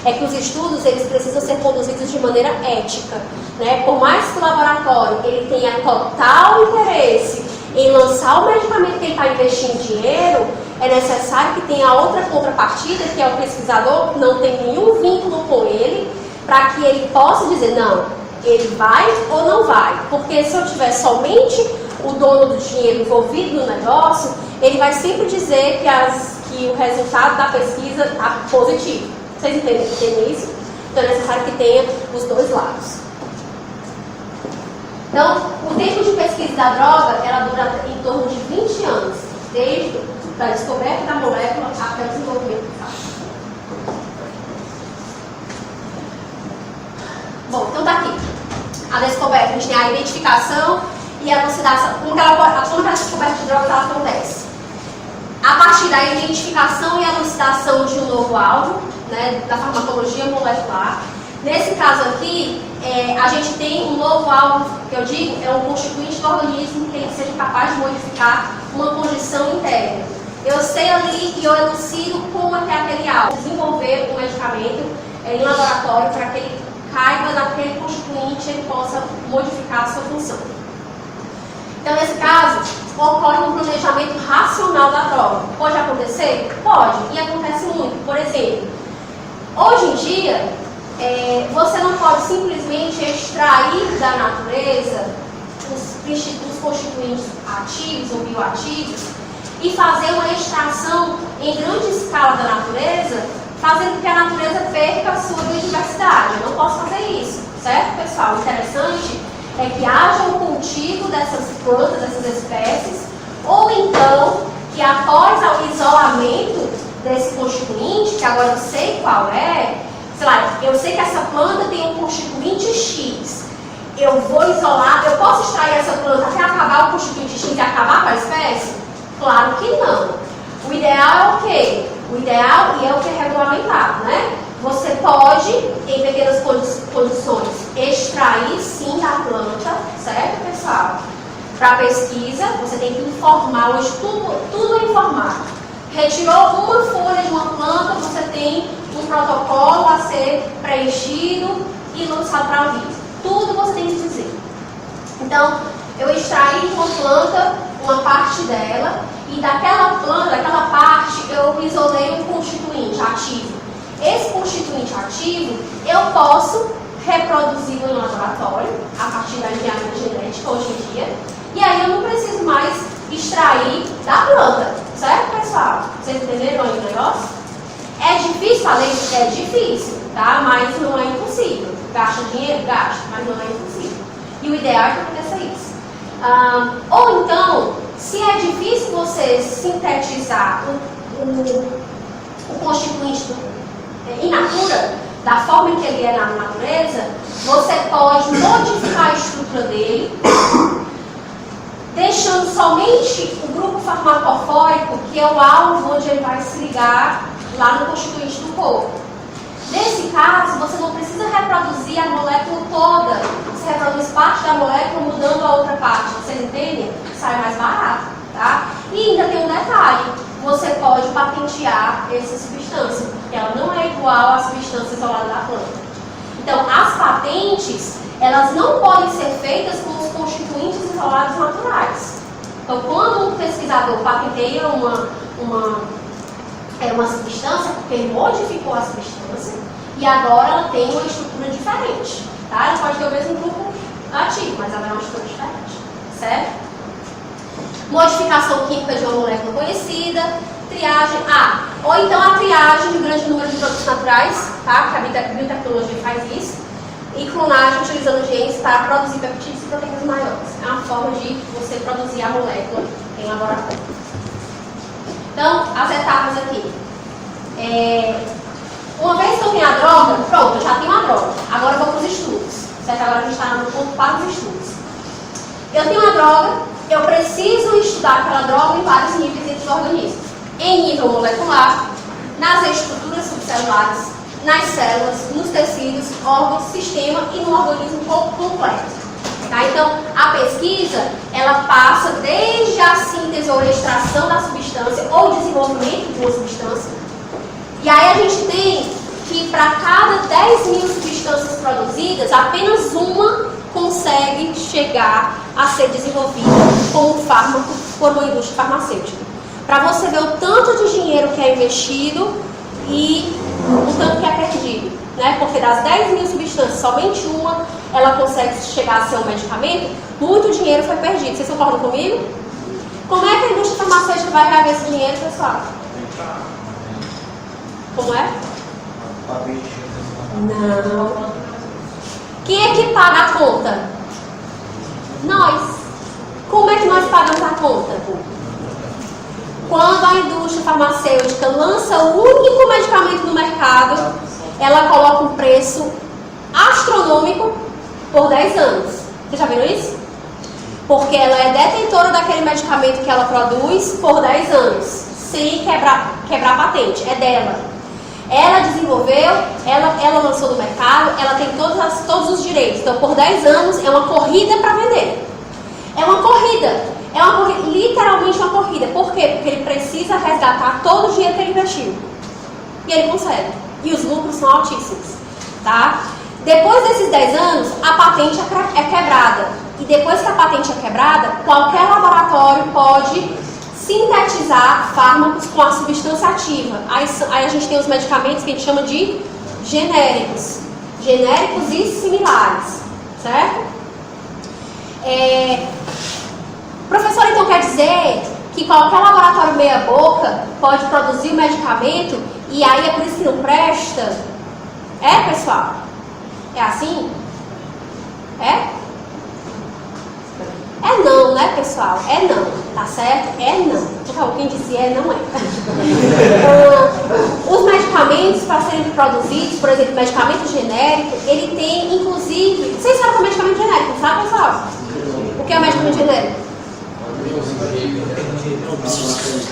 Speaker 1: é que os estudos eles precisam ser conduzidos de maneira ética, né? Por mais que o laboratório ele tenha total interesse em lançar o medicamento que ele está investindo dinheiro, é necessário que tenha outra contrapartida, que é o pesquisador não tem nenhum vínculo com ele, para que ele possa dizer, não, ele vai ou não vai. Porque se eu tiver somente o dono do dinheiro envolvido no negócio, ele vai sempre dizer que o resultado da pesquisa está positivo. Vocês entendem isso? Então é necessário que tenha os dois lados. Então, o tempo de pesquisa da droga, ela dura em torno de 20 anos, desde a descoberta da molécula até o desenvolvimento do fármaco. Bom, então tá aqui. A descoberta, a gente tem a identificação e a elucidação. Como a descoberta de drogas ela acontece? A partir da identificação e elucidação de um novo alvo, né, da farmacologia molecular. Nesse caso aqui, a gente tem um novo alvo, que eu digo, é um constituinte do organismo que ele seja capaz de modificar uma condição interna. Eu sei ali e eu elucido como é que é aquele alvo. Desenvolver um medicamento em laboratório para que ele caiba naquele constituinte e ele possa modificar a sua função. Então, nesse caso, ocorre um planejamento racional da droga. Pode acontecer? Pode, e acontece muito. Por exemplo, hoje em dia, você não pode simplesmente extrair da natureza os constituintes ativos ou bioativos e fazer uma extração em grande escala da natureza, fazendo com que a natureza perca a sua biodiversidade. Eu não posso fazer isso, certo, pessoal? O interessante é que haja um cultivo dessas plantas, dessas espécies, ou então que após o isolamento desse constituinte, que agora eu sei qual é, sei lá, eu sei que essa planta tem um constituinte X, eu vou isolar, eu posso extrair essa planta até acabar o constituinte X e acabar com a espécie? Claro que não. O ideal é o quê? O ideal, e é o que é regulamentado, né? você pode, em pequenas condições, extrair sim da planta, certo, pessoal? Para pesquisa, você tem que informar, o estudo, tudo é informado. Retirou uma folha de uma planta, você tem um protocolo a ser preenchido e lançado para a vida. Tudo você tem que dizer. Então, eu extraí de uma planta uma parte dela e daquela planta, daquela parte, eu isolei um constituinte ativo. Esse constituinte ativo, eu posso reproduzi-lo no laboratório, a partir da engenharia genética hoje em dia, e aí eu não preciso mais extrair da planta, certo, pessoal? Vocês entenderam aí o negócio? É difícil, além de é difícil, tá? Mas não é impossível. Gasta dinheiro? Gasta, mas não é impossível. E o ideal é que aconteça isso. Ou então, se é difícil você sintetizar o constituinte in natura, da forma em que ele é na natureza, você pode modificar a estrutura dele, deixando somente o grupo farmacofórico, que é o alvo onde ele vai se ligar lá no constituinte do corpo. Nesse caso, você não precisa reproduzir a molécula toda, você reproduz parte da molécula mudando a outra parte, vocês entendem? Sai mais barato, tá? E ainda tem um detalhe, você pode patentear essa substância, porque ela não é igual à substância isolada da planta. Então, as patentes, elas não podem ser feitas com os constituintes isolados naturais. Então, quando um pesquisador patenteia uma substância, porque ele modificou a substância e agora ela tem uma estrutura diferente, tá? Ela pode ter o mesmo grupo ativo, mas ela é uma estrutura diferente, certo? Modificação química de uma molécula conhecida, triagem, ou então a triagem de grande número de produtos naturais, tá? Que a biotecnologia faz isso, e clonagem utilizando genes para produzir peptídeos e proteínas maiores. É uma forma de você produzir a molécula em laboratório. Então, as etapas aqui. Uma vez que eu tenho a droga, pronto, eu já tenho a droga. Agora eu vou para os estudos. Certo? Agora a gente está no ponto para os estudos. Eu tenho a droga, eu preciso estudar aquela droga em vários níveis dentro do organismo. Em nível molecular, nas estruturas subcelulares, nas células, nos tecidos, órgãos, sistema e no organismo completo. Tá? Então, a pesquisa, ela passa desde a síntese ou a extração da substância ou desenvolvimento de uma substância. E aí a gente tem que para cada 10.000 substâncias produzidas, apenas uma consegue chegar a ser desenvolvida como fármaco por uma indústria farmacêutica. Para você ver o tanto de dinheiro que é investido e o tanto que é perdido. Né? Porque das 10.000 substâncias, somente uma ela consegue chegar a ser um medicamento, muito dinheiro foi perdido. Vocês concordam comigo? Como é que a indústria farmacêutica vai reaver esse dinheiro, pessoal? Como é? Não. Quem é que paga a conta? Nós. Como é que nós pagamos a conta? Quando a indústria farmacêutica lança o único medicamento no mercado, ela coloca um preço astronômico por 10 anos. Vocês já viram isso? Porque ela é detentora daquele medicamento que ela produz por 10 anos, sem quebrar a patente, é dela. Ela desenvolveu, ela lançou no mercado, ela tem todos os direitos. Então, por 10 anos, é uma corrida para vender. É uma corrida, literalmente uma corrida. Por quê? Porque ele precisa resgatar todo o dinheiro que ele investiu. E ele consegue. E os lucros são altíssimos. Tá? Depois desses 10 anos, a patente é quebrada. E depois que a patente é quebrada, qualquer laboratório pode sintetizar fármacos com a substância ativa. Aí a gente tem os medicamentos que a gente chama de genéricos. Genéricos e similares. Certo? Professor, então quer dizer que qualquer laboratório meia boca pode produzir o medicamento e aí é por isso que não presta? É, pessoal? É assim? É? É não, né, pessoal? É não, tá certo? É não. Por favor, quem disse é, não é. Os medicamentos, para serem produzidos, por exemplo, medicamento genérico, ele tem, inclusive... Vocês sabem o que é medicamento genérico, sabe, pessoal? O que é medicamento genérico?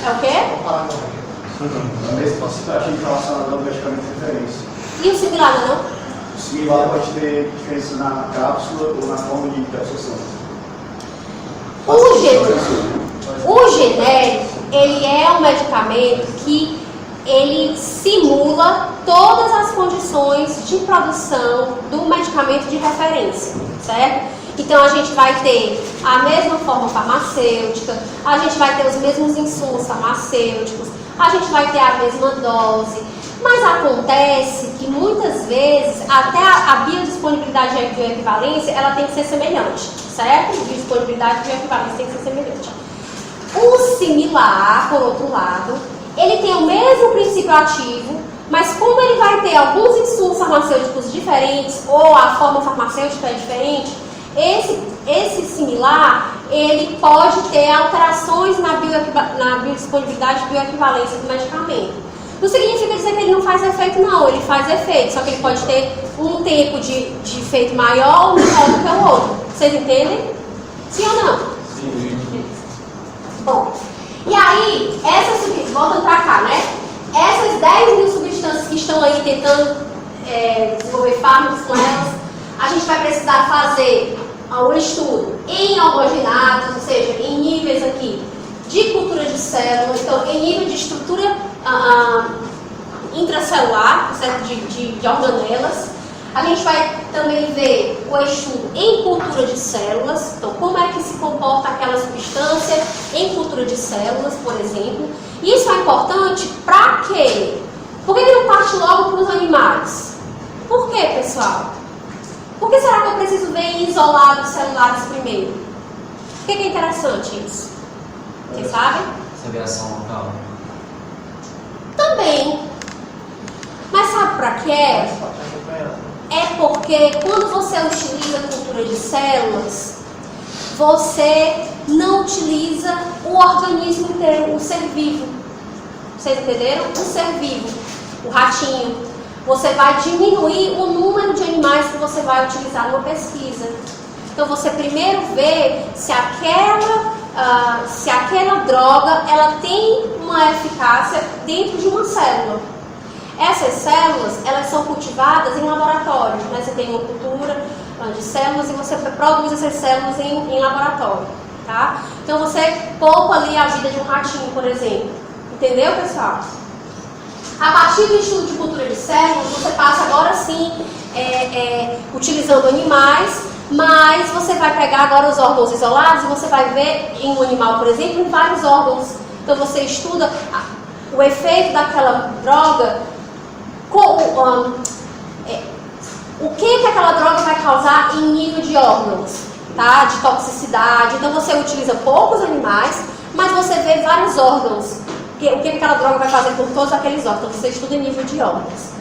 Speaker 1: É o quê?
Speaker 2: A mesma situação relacionada ao medicamento de referência.
Speaker 1: E o similar, não?
Speaker 2: O similar pode ter diferença na cápsula ou na forma de absorção.
Speaker 1: O genérico, ele é um medicamento que ele simula todas as condições de produção do medicamento de referência, certo? Então a gente vai ter a mesma forma farmacêutica, a gente vai ter os mesmos insumos farmacêuticos, a gente vai ter a mesma dose, mas acontece que muitas vezes até a biodisponibilidade e a bioequivalência ela tem que ser semelhante, certo? Biodisponibilidade e bioequivalência tem que ser semelhante. O similar, por outro lado, ele tem o mesmo princípio ativo, mas como ele vai ter alguns insumos farmacêuticos diferentes ou a forma farmacêutica é diferente, esse similar, ele pode ter alterações na biodisponibilidade e bioequivalência do medicamento. Não significa dizer que ele não faz efeito, não, ele faz efeito, só que ele pode ter um tempo de efeito maior ou menor do que o outro. Vocês entendem? Sim ou não? Sim. Bom, e aí, voltando pra cá, né? Essas 10 mil substâncias que estão aí tentando desenvolver fármacos com elas, a gente vai precisar fazer o estudo em homogenados, ou seja, em níveis aqui de cultura de células, então em nível de estrutura intracelular, certo? De organelas. A gente vai também ver o estudo em cultura de células, então como é que se comporta aquela substância em cultura de células, por exemplo. Isso é importante para quê? Por que ele não parte logo para os animais? Por quê, pessoal? Por que será que eu preciso ver em isolados celulares primeiro? Por que é interessante isso? Vocês sabem?
Speaker 4: Saber a ação local.
Speaker 1: Também. Mas sabe para que é? É porque quando você utiliza a cultura de células, você não utiliza o organismo inteiro, o ser vivo. Vocês entenderam? O ser vivo, o ratinho. Você vai diminuir o número de animais que você vai utilizar numa pesquisa. Então você primeiro vê se aquela droga ela tem uma eficácia dentro de uma célula. Essas células, elas são cultivadas em laboratório, né? Você tem uma cultura de células e você produz essas células em laboratório, tá? Então você poupa ali a vida de um ratinho, por exemplo. Entendeu, pessoal? A partir do estudo de cultura de células, você passa agora sim utilizando animais, mas você vai pegar agora os órgãos isolados e você vai ver em um animal, por exemplo, em vários órgãos. Então você estuda o efeito daquela droga, o que aquela droga vai causar em nível de órgãos, tá? De toxicidade. Então você utiliza poucos animais, mas você vê vários órgãos. O que aquela droga vai fazer por todos aqueles órgãos. Então você estuda em nível de órgãos.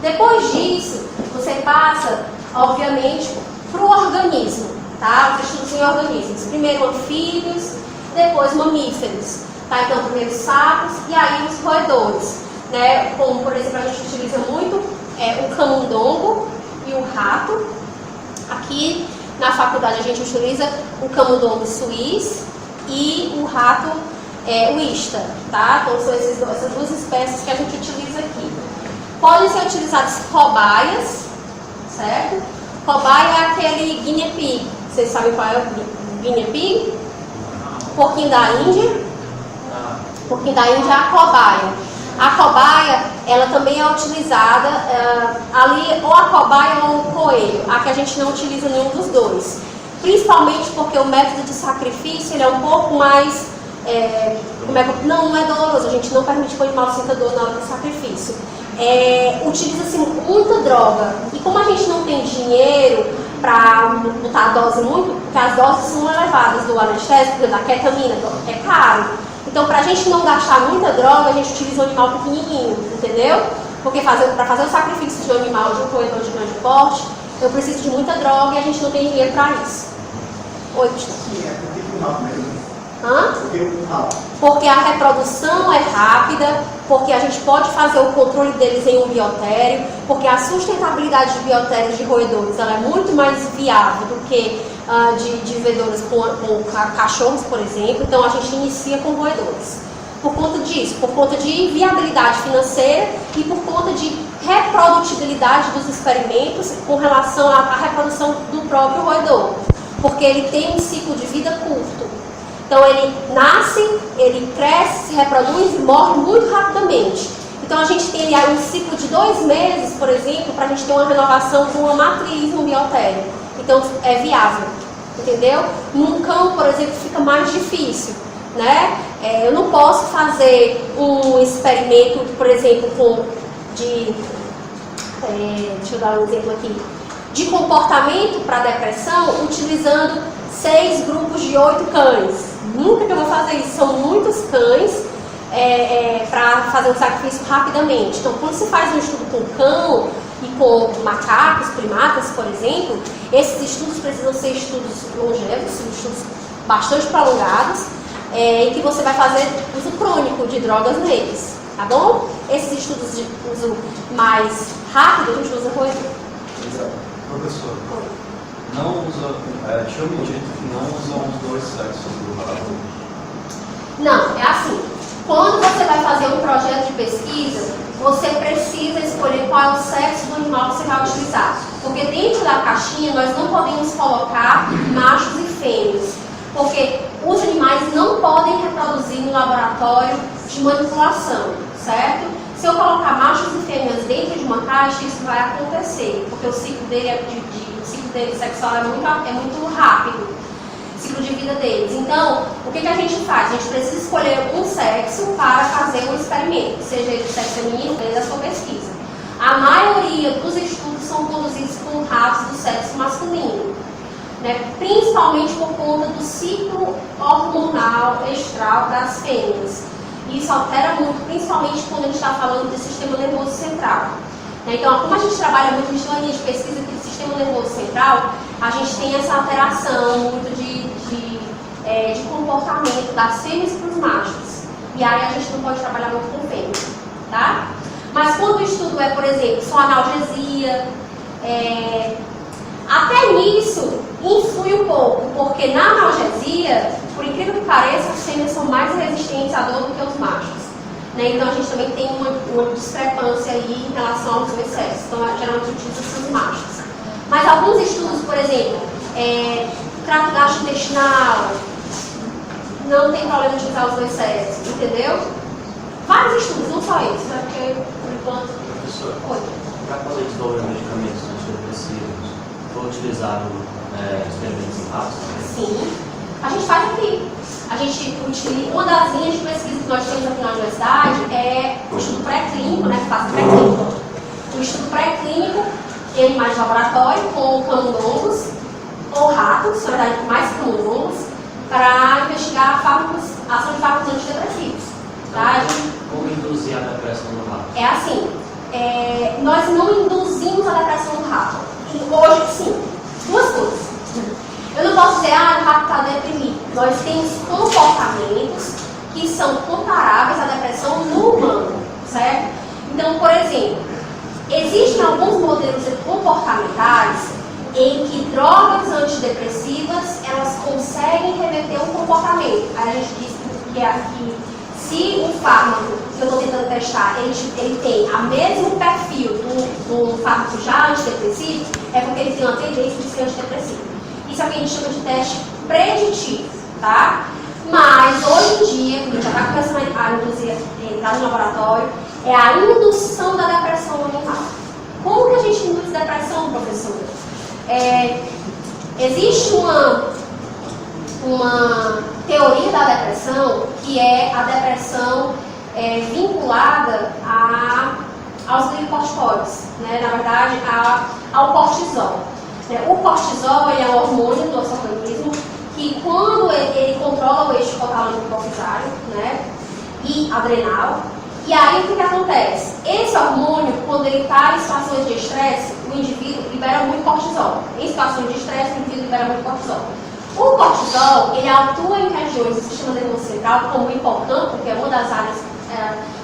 Speaker 1: Depois disso, você passa, obviamente, para o organismo, tá? Você estuda em organismos. Primeiro anfíbios, depois mamíferos, tá? Então primeiro sapos e aí os roedores, né? Como, por exemplo, a gente utiliza muito o camundongo e o rato. Aqui na faculdade a gente utiliza o camundongo suíço e o rato Wista, tá? Então são essas duas espécies que a gente utiliza aqui. Podem ser utilizadas cobaias, certo? Cobaia é aquele guinea pig. Vocês sabem qual é o guinea pig? Porquinho da Índia. Porquinho da Índia é a cobaia. A cobaia, ela também é utilizada ali, ou a cobaia ou o coelho. A que a gente não utiliza nenhum dos dois. Principalmente porque o método de sacrifício ele é um pouco mais... não é doloroso, a gente não permite que o animal sinta dor na hora do sacrifício. Utiliza-se muita droga. E como a gente não tem dinheiro para botar a dose muito, porque as doses são elevadas do anestésico, da ketamina, é caro. Então, para a gente não gastar muita droga, a gente utiliza um animal pequenininho, entendeu? Porque para fazer o sacrifício de um animal, de um roedor de grande porte, eu preciso de muita droga e a gente não tem dinheiro para isso. Oi, Gustavo. Porque a reprodução é rápida, porque a gente pode fazer o controle deles em um biotério, porque a sustentabilidade de biotérios de roedores ela é muito mais viável do que de vedouras com cachorros, por exemplo. Então a gente inicia com roedores, Por conta disso, por conta de viabilidade financeira e por conta de reprodutibilidade dos experimentos com relação à reprodução do próprio roedor, porque ele tem um ciclo de vida curto. Então ele nasce, ele cresce, se reproduz e morre muito rapidamente. Então a gente tem aí um ciclo de 2 meses, por exemplo, para a gente ter uma renovação de uma matriz no biotério. Então é viável, entendeu? Num cão, por exemplo, fica mais difícil, né? Eu não posso fazer um experimento, por exemplo, deixa eu dar um exemplo aqui, de comportamento para depressão, utilizando 6 grupos de 8 cães. Nunca que eu vou fazer isso, são muitos cães para fazer um sacrifício rapidamente. Então, quando se faz um estudo com cão e com macacos, primatas, por exemplo, esses estudos precisam ser estudos longevos, estudos bastante prolongados, em que você vai fazer uso crônico de drogas neles, tá bom? Esses estudos de uso mais rápido, a gente usa coisa.
Speaker 2: Professor,
Speaker 4: tinha me dito que não usam os 2 sexos do rato.
Speaker 1: Não, é assim. Quando você vai fazer um projeto de pesquisa, você precisa escolher qual é o sexo do animal que você vai utilizar. Porque dentro da caixinha nós não podemos colocar machos e fêmeas. Porque os animais não podem reproduzir no laboratório de manipulação, certo? Se eu colocar machos e fêmeas dentro de uma caixa, isso vai acontecer, porque o ciclo dele sexual é muito rápido, o ciclo de vida deles. Então, o que a gente faz? A gente precisa escolher um sexo para fazer um experimento, seja ele do sexo feminino ou da sua pesquisa. A maioria dos estudos são conduzidos com ratos do sexo masculino, né? Principalmente por conta do ciclo hormonal estral das fêmeas. Isso altera muito, principalmente quando a gente está falando do sistema nervoso central. Então, como a gente trabalha muito em linha de pesquisa aqui do sistema nervoso central, a gente tem essa alteração muito de comportamento das fêmeas para os machos. E aí a gente não pode trabalhar muito com fêmeas, tá? Mas quando o estudo é, por exemplo, só analgesia, até nisso influi um pouco, porque na analgesia, por incrível que pareça, as fêmeas são mais resistentes à dor do que os machos. Né? Então a gente também tem uma discrepância aí em relação aos 2 sexos. Então geralmente utiliza-se os machos. Mas alguns estudos, por exemplo, trato gastrointestinal, não tem problema de usar os 2 sexos, entendeu? Vários estudos, não só esses, né? Porque por enquanto.
Speaker 4: Professor, para poder desenvolver medicamentos antidepressivos, foi utilizado experimentos em ratos?
Speaker 1: Sim, a gente faz aqui. A gente utiliza, uma das linhas de pesquisa que nós temos aqui na universidade é o estudo pré-clínico, né, que faz pré-clínico. O estudo pré-clínico em animais de laboratório com camundongos ou ratos, na verdade mais camundongos, para investigar a ação de fármacos antidepressivos. Tá?
Speaker 4: Como induzir a depressão no rato?
Speaker 1: É assim, nós não induzimos a depressão no rato. Hoje, sim, 2 coisas. Eu não posso dizer, o rato está deprimido. Nós temos comportamentos que são comparáveis à depressão no humano, certo? Então, por exemplo, existem alguns modelos comportamentais em que drogas antidepressivas, elas conseguem reverter o comportamento. Aí a gente diz que se o fármaco que eu estou tentando testar, ele tem o mesmo perfil do fármaco já antidepressivo, é porque ele tem uma tendência de ser antidepressivo. Isso é o que a gente chama de teste preditivo, tá? Mas hoje em dia, a gente já está começando a induzir, entrar no laboratório, é a indução da depressão no animal. Como que a gente induz depressão, professor? Existe uma teoria da depressão que é a depressão vinculada aos glicocorticoides, né? Na verdade, ao cortisol. O cortisol é um hormônio do nosso organismo que, quando ele controla o eixo hipotálamo hipofisário, né, e adrenal, e aí o que acontece? Esse hormônio, quando ele está em situações de estresse, o indivíduo libera muito cortisol. Em situações de estresse, o indivíduo libera muito cortisol. O cortisol, ele atua em regiões do sistema nervoso central como o hipocampo, que é uma das áreas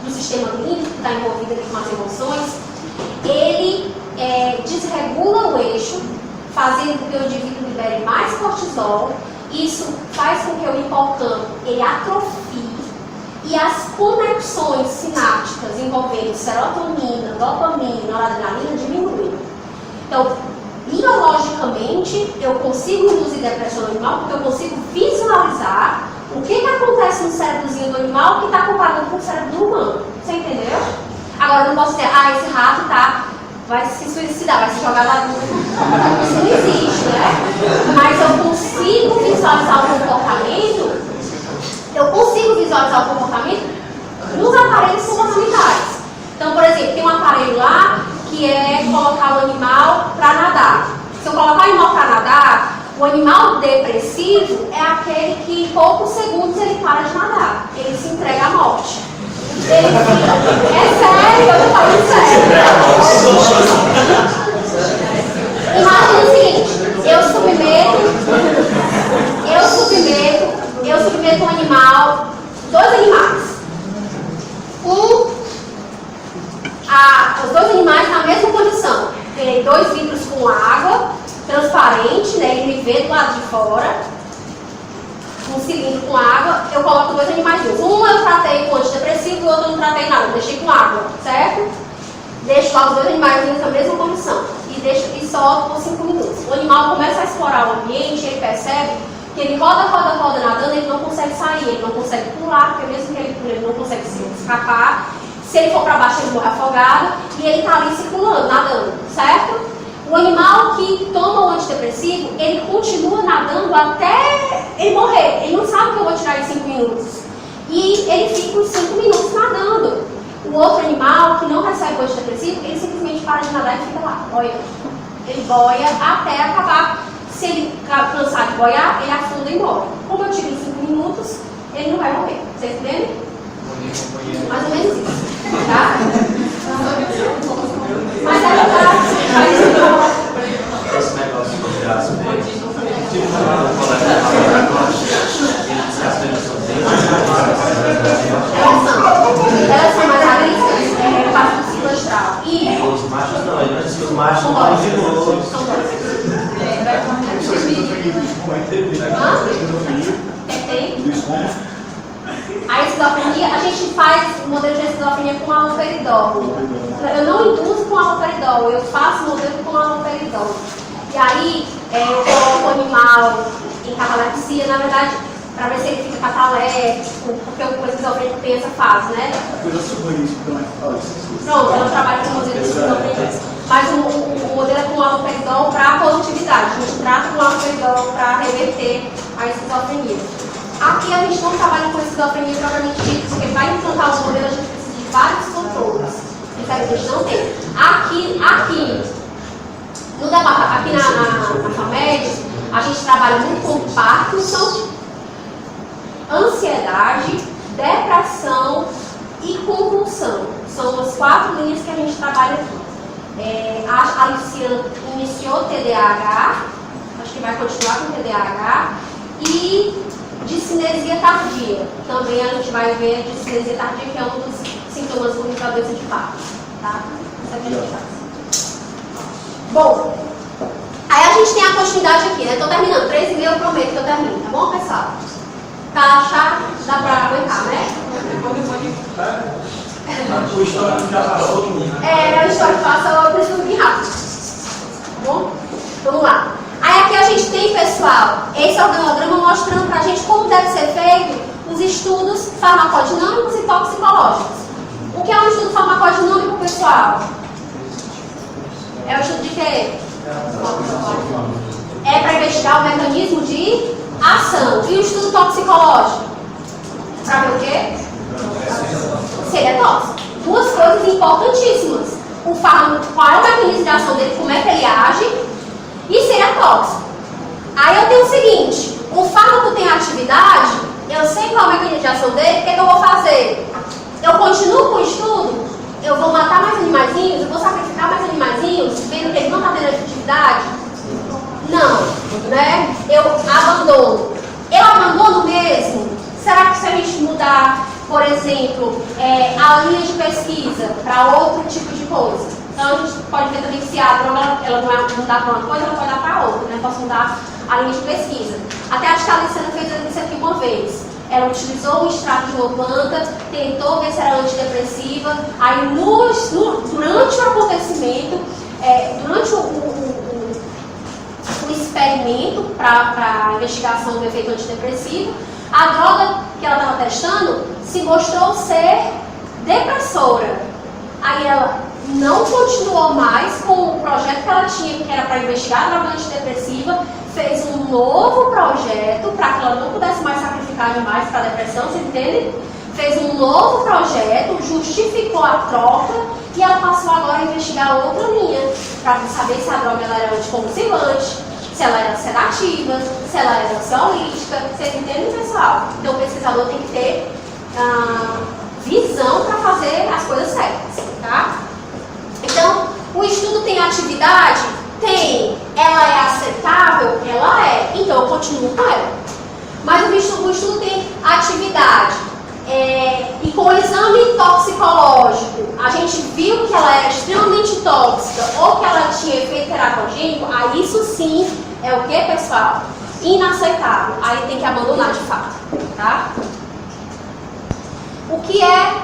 Speaker 1: do sistema límbico que está envolvida com as emoções. Ele desregula o eixo, fazendo com que o indivíduo libere mais cortisol. Isso faz com que o hipocampo ele atrofie. e as conexões sinápticas envolvendo serotonina, dopamina, noradrenalina diminuem. Então, biologicamente, eu consigo induzir depressão no animal porque eu consigo visualizar o que acontece no cérebrozinho do animal que está comparado com o cérebro do humano. Você entendeu? Agora, eu não posso dizer, esse rato vai se suicidar, vai se jogar lá dentro. Isso não existe, né? Mas eu consigo visualizar o comportamento, nos aparelhos comportamentais. Então, por exemplo, tem um aparelho lá que é colocar o animal para nadar. Se eu colocar o animal para nadar, o animal depressivo é aquele que em poucos segundos ele para de nadar. Ele se entrega à morte. É sério, eu tô falando sério. Imagina o seguinte, eu submeto um animal, dois animais. Os dois animais na mesma condição. Tem 2 vidros com água transparente, né? Ele me vê do lado de fora. Um cilindro com água, eu coloco 2 animais juntos. Um eu tratei com antidepressivo e o outro eu não tratei nada, eu deixei com água, certo? Deixo lá os 2 animais na mesma condição e solto por 5 minutos. O animal começa a explorar o ambiente, ele percebe que ele roda nadando, ele não consegue sair, ele não consegue pular, porque mesmo que ele pule, ele não consegue se escapar. Se ele for para baixo, ele morre afogado e ele está ali circulando, nadando, certo? O animal que toma o antidepressivo, ele continua nadando até ele morrer. Ele não sabe que eu vou tirar em 5 minutos. E ele fica uns 5 minutos nadando. O outro animal que não recebe o antidepressivo, ele simplesmente para de nadar e fica lá, boiando. Ele boia até acabar. Se ele cansar de boiar, ele afunda e morre. Como eu tiro em 5 minutos, ele não vai morrer. Vocês entendem? Mais ou menos isso. Tá? Mas é verdade.
Speaker 4: Esse negócio de graça mesmo.
Speaker 1: Elas são mais agrícolas, parte do ciclo astral. E
Speaker 4: os machos não, ele não disse que os machos não são de novo.
Speaker 1: são 2. Tem? A esquizofrenia, a gente faz o modelo de esquizofrenia com haloperidol. Eu não induzo com haloperidol, eu faço o modelo com haloperidol. E aí, eu coloco o animal em catalepsia, na verdade, para ver se ele fica catalético, porque o esquizofrênico tem essa fase, né?
Speaker 2: Coisa sobre isso, também.
Speaker 1: Pronto, eu trabalho com o modelo de esquizofrenia. Mas o modelo é com haloperidol para positividade. A gente trata com haloperidol para reverter a esquizofrenia. Aqui a gente não trabalha com esquizofrenia propriamente dita, porque para implantar o modelo a gente precisa de vários controles. Isso aí a gente não tem. Aqui na FAMED, a gente trabalha muito com Parkinson, ansiedade, depressão e convulsão. São as 4 linhas que a gente trabalha aqui. A Luciana iniciou TDAH, acho que vai continuar com TDAH, e discinesia tardia. Também a gente vai ver a discinesia tardia, que é um dos sintomas ruins da doença de Parkinson. Tá? Isso é o que a gente faz. Bom, aí a gente tem a continuidade aqui, né? Estou terminando, 3h30 eu prometo que eu termino, tá bom, pessoal? Tá chato? Dá pra aguentar, né?
Speaker 2: O histórico já passou.
Speaker 1: O histórico passou, eu preciso vir rápido. Tá bom? Vamos lá. Aí aqui a gente tem, pessoal, esse organograma mostrando pra gente como deve ser feito os estudos farmacodinâmicos e toxicológicos. O que é um estudo farmacodinâmico, pessoal? É o estudo de quê? É para investigar o mecanismo de ação. E o estudo toxicológico? Para ver o quê? Se ele é tóxico. 2 coisas importantíssimas. O fármaco, qual é o mecanismo de ação dele, como é que ele age, e se ele é tóxico. Aí eu tenho o seguinte, o fármaco tem atividade, eu sei qual é o mecanismo de ação dele, o que eu vou fazer? Eu continuo com o estudo, eu vou matar mais animaizinhos, eu vou sacrificar mais animaizinhos, vendo que ele não está tendo atividade? Não, né? Eu abandono. Eu abandono mesmo? Será que se a gente mudar, por exemplo, a linha de pesquisa para outro tipo de coisa? Então a gente pode ver também se a droga ela não é mudar para uma coisa, ela pode dar para outra, né? Posso mudar a linha de pesquisa. Até acho que a Alessandra fez isso aqui uma vez. ela utilizou um extrato de uma planta, tentou ver se era antidepressiva, aí durante o acontecimento, durante o experimento para a investigação do efeito antidepressivo, a droga que ela estava testando se mostrou ser depressora. Aí ela não continuou mais com o projeto que ela tinha, que era para investigar a droga antidepressiva, fez um novo projeto para que ela não pudesse mais sacrificar demais para a depressão, você entende? Fez um novo projeto, justificou a troca e ela passou agora a investigar outra linha para saber se a droga ela era anticonvulsivante, se ela era sedativa, se ela era ansiolítica. Vocês entendem, pessoal? Então o pesquisador tem que ter visão para fazer as coisas certas, tá? Então, o estudo tem atividade? Tem. Ela é aceitável? Ela é. Então, eu continuo com ela. Mas o estudo tem atividade. E com o exame toxicológico, a gente viu que ela era extremamente tóxica ou que ela tinha efeito teratogênico, aí isso sim é o que, pessoal? Inaceitável. Aí tem que abandonar de fato, tá? O que é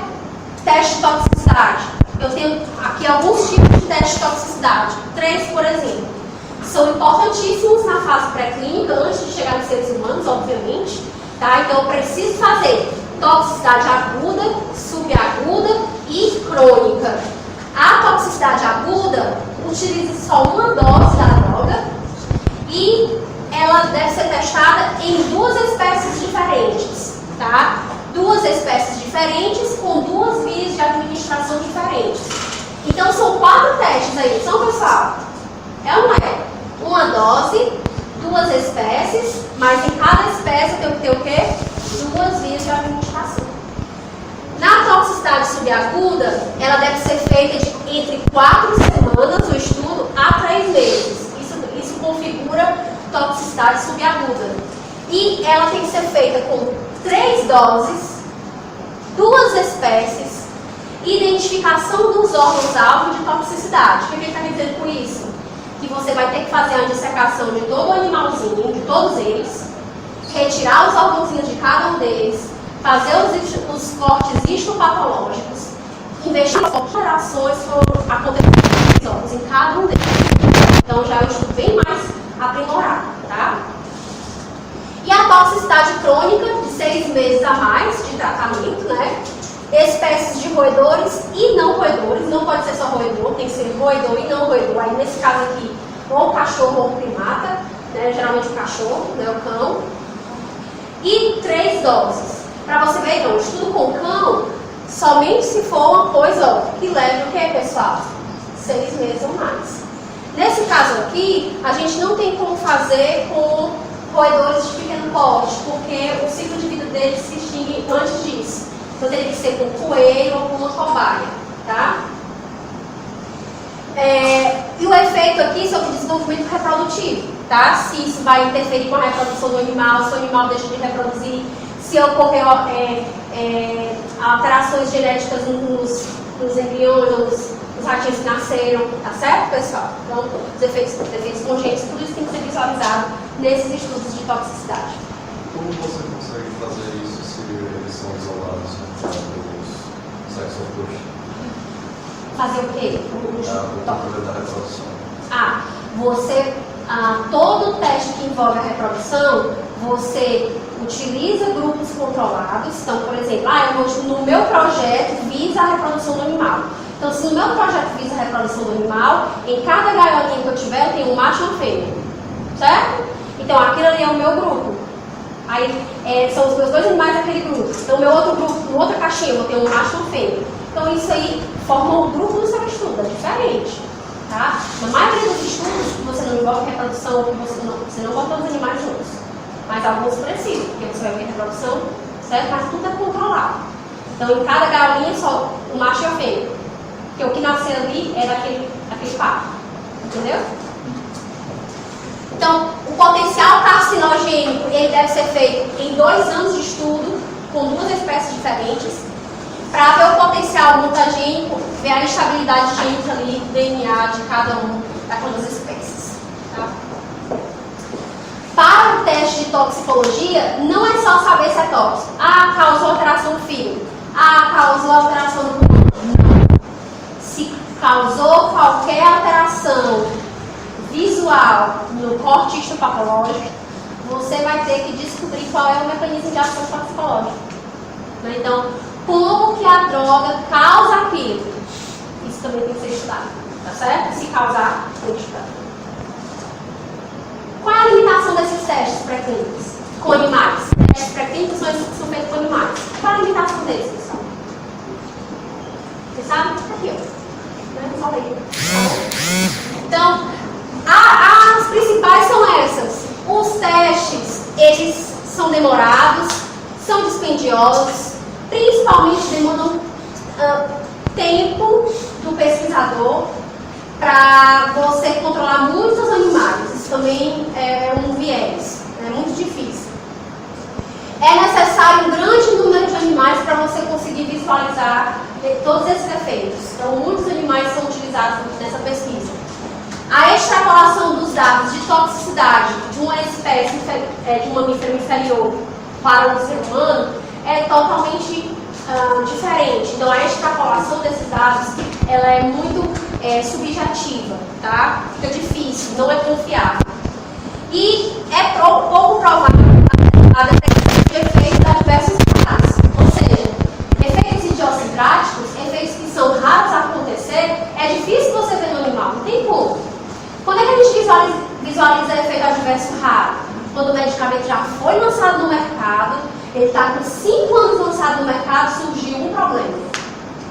Speaker 1: teste de toxicidade? Eu tenho aqui alguns tipos de teste de toxicidade. 3, por exemplo. São importantíssimos na fase pré-clínica, antes de chegar nos seres humanos, obviamente. Tá? Então, eu preciso fazer toxicidade aguda, subaguda e crônica. A toxicidade aguda utiliza só uma dose da droga e ela deve ser testada em 2 espécies diferentes. Tá? 2 espécies diferentes com 2 vias de administração diferentes. Então, são 4 testes aí, são, pessoal? É ou não é? Uma dose, 2 espécies, mas em cada espécie tem que ter o quê? 2 vias de administração. Na toxicidade subaguda, ela deve ser feita entre 4 semanas, o estudo, a 3 meses. Isso configura toxicidade subaguda. E ela tem que ser feita com 3 doses, 2 espécies, identificação dos órgãos-alvo de toxicidade. O que ele está dizendo com isso? Que você vai ter que fazer a dissecação de todo o animalzinho, de todos eles, retirar os órgãozinhos de cada um deles, fazer os cortes histopatológicos, investigar as alterações que foram acontecendo em cada um deles. Então já é um estudo bem mais aprimorado, tá? E a toxicidade crônica, de 6 meses a mais de tratamento, né? Espécies de roedores e não roedores, não pode ser só roedor, tem que ser roedor e não roedor. Aí nesse caso aqui, ou o cachorro ou o primata, né? Geralmente o cachorro, né? O cão. E 3 doses. Para você ver, então, o estudo com cão, somente se for uma coisa que leve o que, pessoal? 6 meses ou mais. Nesse caso aqui, a gente não tem como fazer com roedores de pequeno porte, porque o ciclo de vida deles se extingue antes disso. Então teria que ser com um coelho ou com uma cobaia, tá? E o efeito aqui sobre o desenvolvimento reprodutivo, tá? Se isso vai interferir com a reprodução do animal, se o animal deixa de reproduzir, se ocorrer alterações genéticas nos embriões ou nos ratinhos que nasceram, tá certo, pessoal? Então, os efeitos congênitos, tudo isso tem que ser visualizado nesses estudos de toxicidade.
Speaker 5: Como você consegue fazer isso se eles são isolados dos sexo oposto?
Speaker 1: Fazer o quê?
Speaker 5: O controle da reprodução.
Speaker 1: Todo teste que envolve a reprodução, você utiliza grupos controlados. Então, por exemplo, no meu projeto visa a reprodução do animal. Então, se no meu projeto visa a reprodução do animal, em cada gaiolinha que eu tiver, eu tenho um macho e uma fêmea. Certo? Então, aquilo ali é o meu grupo. Aí, são os meus 2 animais daquele grupo. Então, meu outro grupo, em outra caixinha, eu vou ter um macho e uma fêmea. Então, isso aí forma um grupo no seu estudo, é diferente. Tá? Na maioria dos estudos, você não envolve reprodução, você não bota os animais juntos. Mas alguns precisam, porque você vai ver reprodução, certo? Mas tudo é controlado. Então, em cada gaiolinha, só o macho e a fêmea. Porque o que nascer ali é daquele par. Entendeu? Então, o potencial carcinogênico, ele deve ser feito em 2 anos de estudo, com 2 espécies diferentes, para ver o potencial mutagênico, ver a estabilidade gênica ali, DNA de cada daquelas espécies. Tá? para o teste de toxicologia, não é só saber se é tóxico. Ah, causou alteração no fígado. Ah, causou alteração no pulmão. Não. Se causou qualquer alteração visual no corte histopatológico, você vai ter que descobrir qual é o mecanismo de ação toxicológica. Então, como que a droga causa aquilo? Isso também tem que ser estudado, tá certo? Se causar, tem que estudar. Qual é a limitação desses testes pré-clínicos com animais? Testes pré-clínicos são feitos com animais. Qual é a limitação deles, pessoal? Vocês sabem? Aqui, ó. Então, as principais são essas. Os testes, eles são demorados, são dispendiosos, principalmente demandam tempo do pesquisador para você controlar muitos animais. Isso também é um viés, é muito difícil. É necessário um grande número de animais para você conseguir visualizar todos esses efeitos. Então, muitos animais são utilizados nessa pesquisa. A extrapolação dos dados de toxicidade de uma espécie de um mamífero inferior para um ser humano é totalmente diferente. Então, a extrapolação desses dados ela é muito subjetiva, tá? Fica difícil, não é confiável. E é pouco provável a detecção de efeitos adversos raros. Ou seja, efeitos idiosincráticos, efeitos que são raros a acontecer, é difícil você ver no animal, não tem como. Quando é que a gente visualiza efeito adverso raro? Quando o medicamento já foi lançado no mercado, ele está com 5 anos lançado no mercado, surgiu um problema.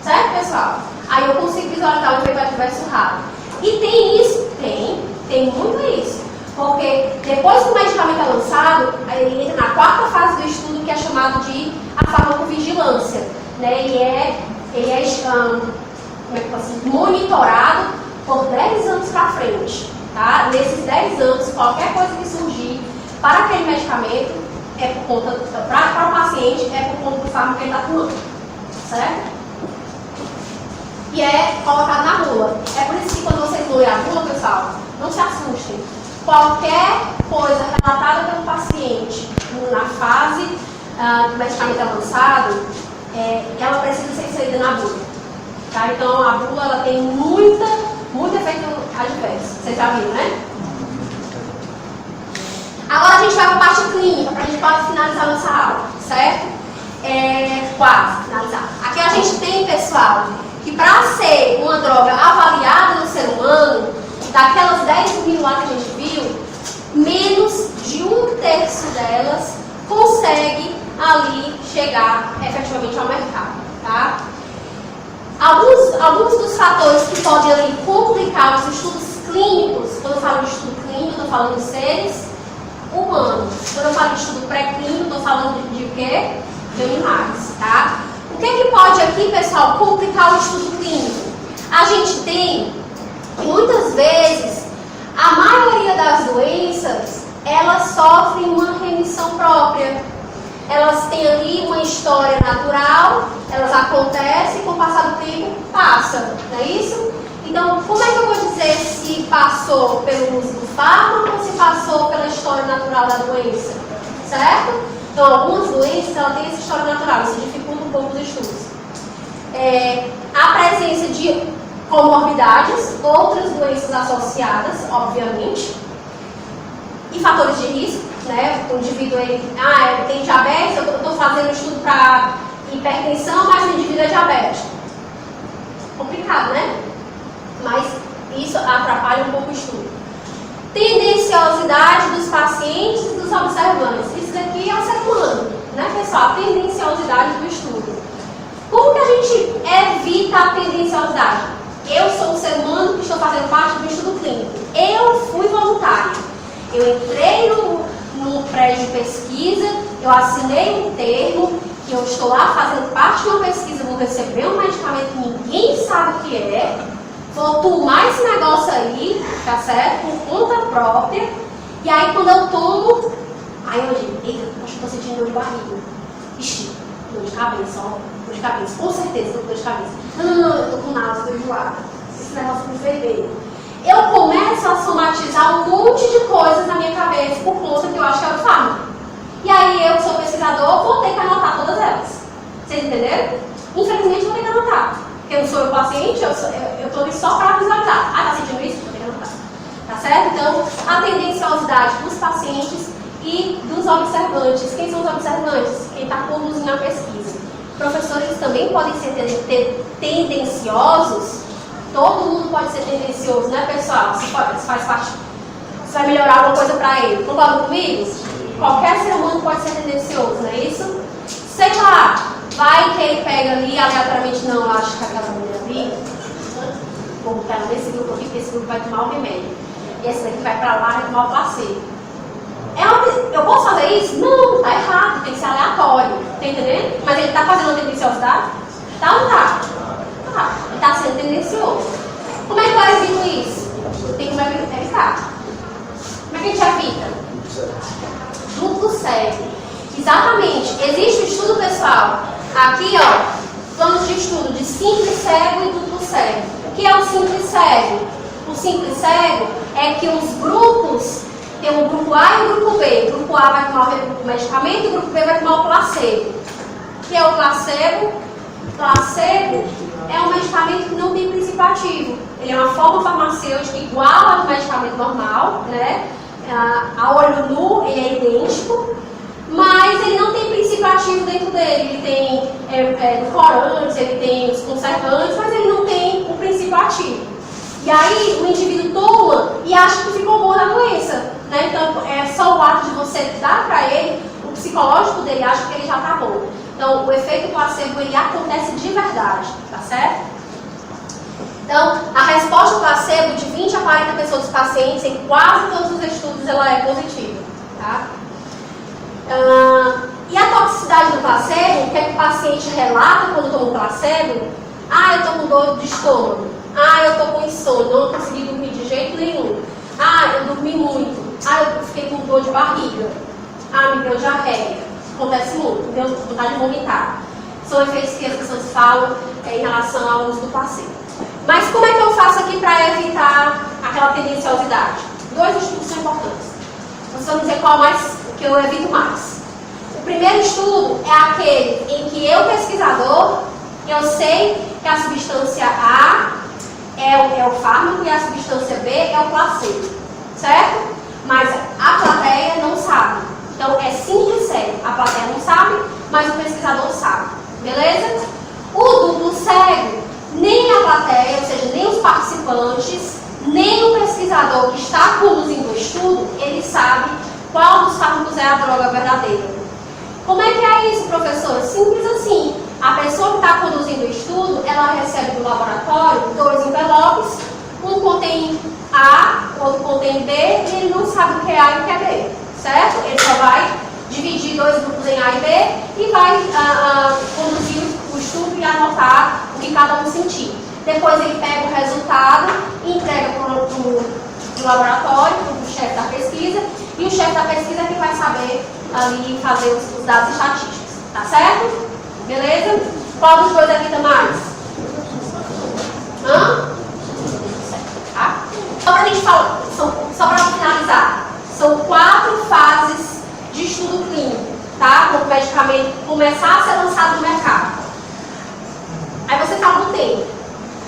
Speaker 1: Certo, pessoal? Aí eu consigo visualizar o efeito adverso raro. E tem isso? Tem muito isso. Porque depois que o medicamento é lançado, ele entra na 4ª fase do estudo, que é chamado de a farmacovigilância. Né? Ele é monitorado por 10 anos para frente. Tá? Nesses 10 anos, qualquer coisa que surgir para aquele medicamento, é por conta, para o paciente, é por conta do fármaco que ele está tomando. Certo? E é colocado na bula. É por isso que quando vocês vão ler a bula, pessoal, não se assustem. Qualquer coisa relatada pelo paciente na fase do medicamento avançado, ela precisa ser inserida na bula. Tá? Então, a bula ela tem muito efeito adverso. Vocês já viram, né? Agora a gente vai para a parte clínica, para a gente quase finalizar nossa aula, certo? Quase finalizar. Aqui a gente tem, pessoal, que para ser uma droga avaliada no ser humano, daquelas 10 mil lá que a gente viu, menos de 1/3 delas consegue ali chegar efetivamente ao mercado, tá? Alguns dos fatores que podem ali complicar os estudos clínicos, quando eu falo de estudo clínico, eu estou falando de seres humanos. Quando eu falo de estudo pré-clínico, estou falando de quê? De animais, tá? O que pode aqui, pessoal, complicar o estudo clínico? A gente tem que muitas vezes a maioria das doenças elas sofrem uma remissão própria. Elas têm ali uma história natural, elas acontecem e com o passar do tempo passa, não é isso? Então, como é que eu vou dizer se passou pelo uso do fármaco ou se passou pela história natural da doença? Certo? Então, algumas doenças elas têm essa história natural, isso dificulta um pouco os estudos. A presença de comorbidades, outras doenças associadas, obviamente, e fatores de risco, né? O indivíduo tem diabetes, eu estou fazendo estudo para hipertensão, mas o indivíduo é diabético. Complicado, né? Mas isso atrapalha um pouco o estudo. Tendenciosidade dos pacientes e dos observantes. Isso daqui é o ser humano, né, pessoal? A tendenciosidade do estudo. Como que a gente evita a tendenciosidade? Eu sou um ser humano que estou fazendo parte do estudo clínico. Eu fui voluntário. Eu entrei no prédio de pesquisa, eu assinei um termo que eu estou lá fazendo parte de uma pesquisa, vou receber um medicamento que ninguém sabe o que é, vou tomar esse negócio aí, tá certo? Por conta própria. E aí quando eu tomo, aí eu digo, eita, acho que estou sentindo dor de barriga. Ixi, dor de cabeça, ó. Dor de cabeça, com certeza dor de cabeça. Não, eu tô com náusea, tô enjoada. Esse negócio me fez bem. Eu começo começar a somatizar um monte de coisas na minha cabeça por conta que eu acho que é o fármaco. E aí eu, que sou pesquisador, vou ter que anotar todas elas. Vocês entenderam? Infelizmente, vou ter que anotar. Porque eu não sou o paciente, eu estou ali só para visualizar. Ah, tá sentindo isso? Vou ter que anotar. Tá certo? Então, a tendenciosidade dos pacientes e dos observantes. Quem são os observantes? Quem está conduzindo a pesquisa. Professores também podem ser tendenciosos. Todo mundo pode ser tendencioso, né, pessoal? Isso faz parte. Isso vai melhorar alguma coisa para ele. Concordam comigo? Qualquer ser humano pode ser tendencioso, não é isso? Sei lá, vai que ele pega ali aleatoriamente, não, eu acho que aquela mulher ali, vou botar nesse grupo aqui, porque esse grupo vai tomar o remédio. E esse daqui vai pra lá, vai tomar o placebo. Eu posso fazer isso? Não, tá errado, tem que ser aleatório, tá entendendo? Mas ele tá fazendo uma tendenciosidade? Tá ou não tá? Tá, ele tá sendo tendencioso. Como é que eu evito isso? Tem como evitar. Como é que a gente evita? Duplo cego. Exatamente. Existe um estudo, pessoal. Aqui, ó, planos de estudo de simples cego e duplo cego. O que é o simples cego? O simples cego é que os grupos, tem o grupo A e o grupo B. O grupo A vai tomar o medicamento e o grupo B vai tomar o placebo. O que é o placebo? Placebo é um medicamento que não tem princípio ativo. Ele é uma forma farmacêutica igual ao do medicamento normal, né? A olho nu, ele é idêntico, mas ele não tem princípio ativo dentro dele. Ele tem corantes, ele tem os conservantes, mas ele não tem o princípio ativo. E aí o indivíduo toma e acha que ficou bom da doença, né? Então é só o ato de você dar para ele, o psicológico dele acha que ele já está bom. Então o efeito placebo ele acontece de verdade, tá certo? Então, a resposta placebo de 20 a 40 pessoas dos pacientes, em quase todos os estudos, ela é positiva. Tá? E a toxicidade do placebo, o que é que o paciente relata quando toma o placebo? Ah, eu estou com dor de estômago. Ah, eu estou com insônia, não consegui dormir de jeito nenhum. Ah, eu dormi muito. Ah, eu fiquei com dor de barriga. Ah, me deu diarreia. Acontece muito, me deu vontade de vomitar. São efeitos que as pessoas falam em relação ao uso do placebo. Mas como é que eu faço aqui para evitar aquela tendenciosidade? 2 estudos são importantes. Vocês vão dizer qual que eu evito mais. O primeiro estudo é aquele em que eu, pesquisador, eu sei que a substância A é o fármaco e a substância B é o placebo, certo? Mas a plateia não sabe. Então é simples cego. A plateia não sabe, mas o pesquisador sabe. Beleza? O duplo cego, nem a plateia, ou seja, nem os participantes, nem o pesquisador que está conduzindo o estudo, ele sabe qual dos fármacos é a droga verdadeira. Como é que é isso, professor? Simples assim. A pessoa que está conduzindo o estudo, ela recebe do laboratório 2 envelopes, um contém A, o outro contém B, e ele não sabe o que é A e o que é B, certo? Ele só vai dividir 2 grupos em A e B e vai conduzir o estudo e anotar o que cada um sentiu. Depois ele pega o resultado e entrega para o laboratório, para o chefe da pesquisa, e o chefe da pesquisa é que vai saber ali fazer os dados estatísticos, tá certo? Beleza? Qual dos 2 aqui tá mais? Tá? Só para a gente falar, só para finalizar, são 4 fases de estudo clínico, tá? Para o medicamento começar a ser lançado no mercado. Aí você fala do tempo.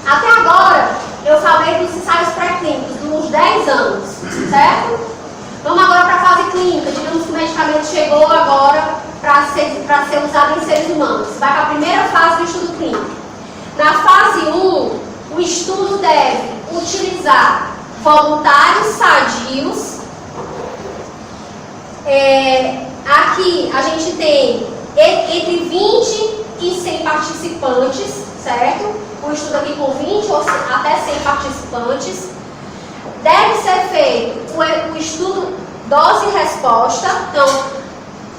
Speaker 1: Até agora, eu falei dos ensaios pré-clínicos, de uns 10 anos, certo? Vamos agora para a fase clínica. Digamos que o medicamento chegou agora para ser usado em seres humanos. Vai para a primeira fase do estudo clínico. Na fase 1, o estudo deve utilizar voluntários sadios. Aqui a gente tem entre 20 e 100 participantes, certo? O estudo aqui com 20 ou até 100 participantes. Deve ser feito o estudo dose-resposta. Então,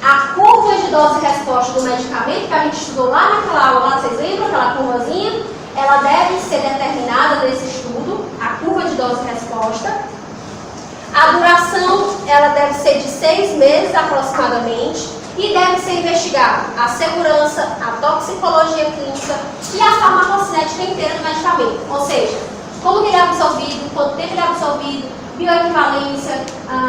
Speaker 1: a curva de dose-resposta do medicamento que a gente estudou lá naquela aula, vocês lembram aquela curvazinha? Ela deve ser determinada nesse estudo, a curva de dose-resposta. A duração, ela deve ser de 6 meses aproximadamente e deve ser investigada a segurança, a toxicologia clínica e a farmacocinética inteira do medicamento. Ou seja, como ele é absorvido, quanto tempo ele é absorvido, bioequivalência,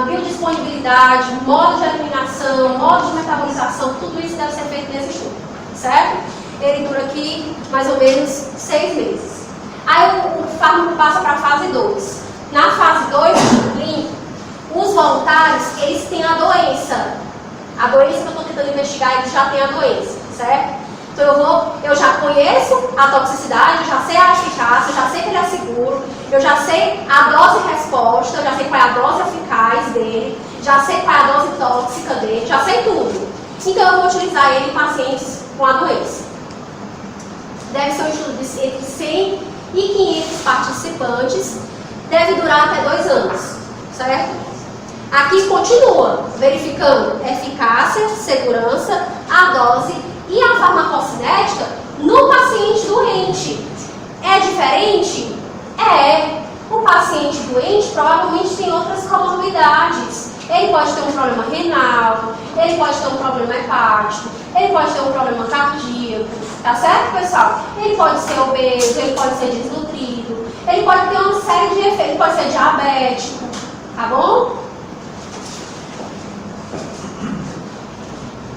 Speaker 1: biodisponibilidade, modo de eliminação, modo de metabolização, tudo isso deve ser feito nesse estudo, certo? Ele dura aqui mais ou menos 6 meses. Aí o fármaco passa para a fase 2. Na fase 2 do clínico, os voluntários, eles têm a doença. A doença que eu estou tentando investigar, eles já têm a doença, certo? Então eu já conheço a toxicidade, eu já sei a eficácia, eu já sei que ele é seguro, eu já sei a dose resposta, eu já sei qual é a dose eficaz dele, já sei qual é a dose tóxica dele, já sei tudo. Então eu vou utilizar ele em pacientes com a doença. Deve ser um estudo de entre 100 e 500 participantes, deve durar até 2 anos, certo? Aqui continua verificando eficácia, segurança, a dose e a farmacocinética no paciente doente. É diferente? É. O paciente doente provavelmente tem outras comorbidades. Ele pode ter um problema renal, ele pode ter um problema hepático, ele pode ter um problema cardíaco, tá certo, pessoal? Ele pode ser obeso, ele pode ser desnutrido, ele pode ter uma série de efeitos, ele pode ser diabético, tá bom?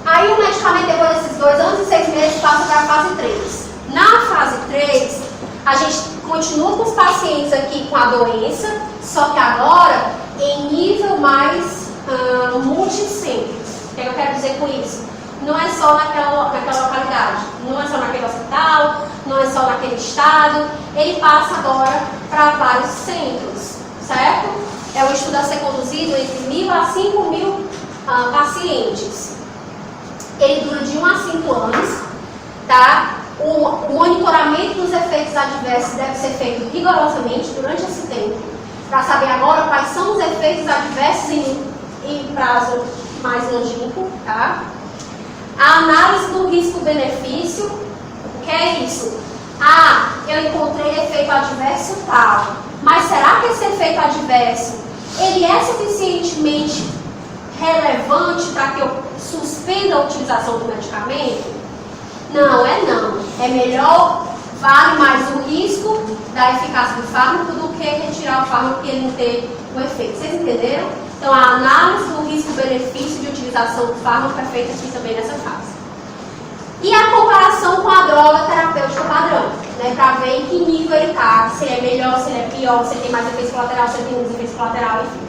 Speaker 1: Aí o medicamento, depois desses 2 anos e 6 meses, passa para a fase 3. Na fase 3, a gente continua com os pacientes aqui com a doença, só que agora em nível mais multicêntrico. O que eu quero dizer com isso? Não é só naquela localidade, não é só naquele hospital, não é só naquele estado. Ele passa agora para vários centros, certo? É um estudo a ser conduzido entre 1.000 a 5.000 pacientes. Ele dura de 1 a 5 anos, tá? O monitoramento dos efeitos adversos deve ser feito rigorosamente durante esse tempo, para saber agora quais são os efeitos adversos em prazo mais longínquo, tá? A análise do risco-benefício, o que é isso? Eu encontrei efeito adverso tal, mas será que esse efeito adverso, ele é suficientemente relevante para que eu suspenda a utilização do medicamento? Não, não. É melhor, vale mais o risco da eficácia do fármaco do que retirar o fármaco e ele não ter o efeito. Vocês entenderam? Então, a análise do risco-benefício de utilização do fármaco é feita aqui também nessa fase. E a comparação com a droga terapêutica padrão, né, para ver em que nível ele está, se ele é melhor, se ele é pior, se ele tem mais efeitos colaterais, se ele tem menos efeitos colaterais, enfim.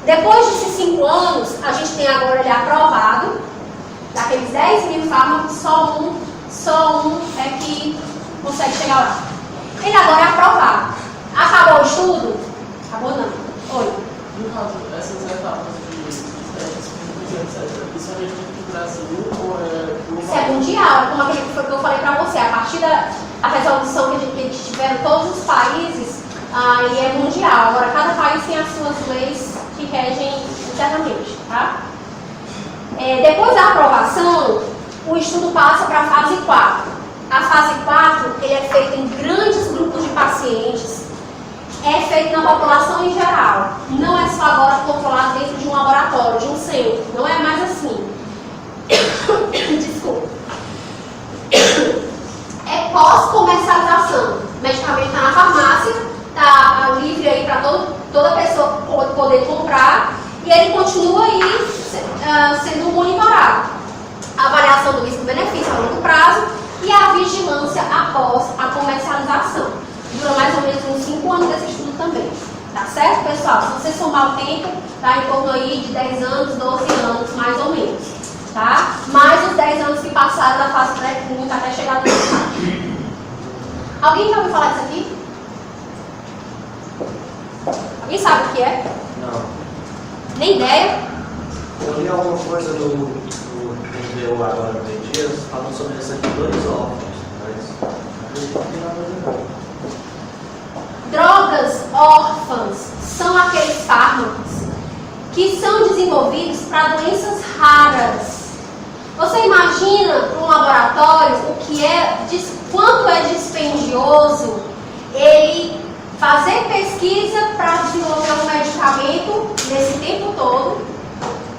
Speaker 1: Depois desses 5 anos, a gente tem agora ele aprovado. Daqueles 10.000 fármacos, só um é que consegue chegar lá. Ele agora é aprovado. Acabou o estudo? Acabou não. Oi.
Speaker 6: No caso, essas etapas de testes, isso é mesmo no Brasil ou é global?
Speaker 1: Isso é mundial, como aquele que eu falei para você. A partir da resolução que eles tiveram, todos os países, e é mundial. Agora, cada país tem as suas leis que regem internamente, tá? Depois da aprovação, o estudo passa para a fase 4. A fase 4 ele é feito em grandes grupos de pacientes, é feito na população em geral. Não é só agora controlado dentro de um laboratório, de um centro. Não é mais assim. Desculpa. É pós-comercialização. O medicamento está na farmácia, está livre aí para toda pessoa poder comprar, e ele continua aí sendo monitorado. A avaliação do risco-benefício a longo prazo e a vigilância após a comercialização. Dura mais ou menos uns 5 anos desse estudo também. Tá certo, pessoal? Se você somar o tempo, tá em torno aí de 10 anos, 12 anos, mais ou menos. Tá? Mais os 10 anos que passaram da fase pré-clínica até chegar no final. Alguém já ouviu falar disso aqui? Alguém sabe o que é?
Speaker 4: Não.
Speaker 1: Nem ideia?
Speaker 4: Eu li alguma coisa no MBU agora no dias falando sobre essa de 2 órgãos, mas acredito que não tem nada a ver.
Speaker 1: Drogas órfãs são aqueles fármacos que são desenvolvidos para doenças raras. Você imagina para um laboratório quanto é dispendioso ele fazer pesquisa para desenvolver um medicamento nesse tempo todo?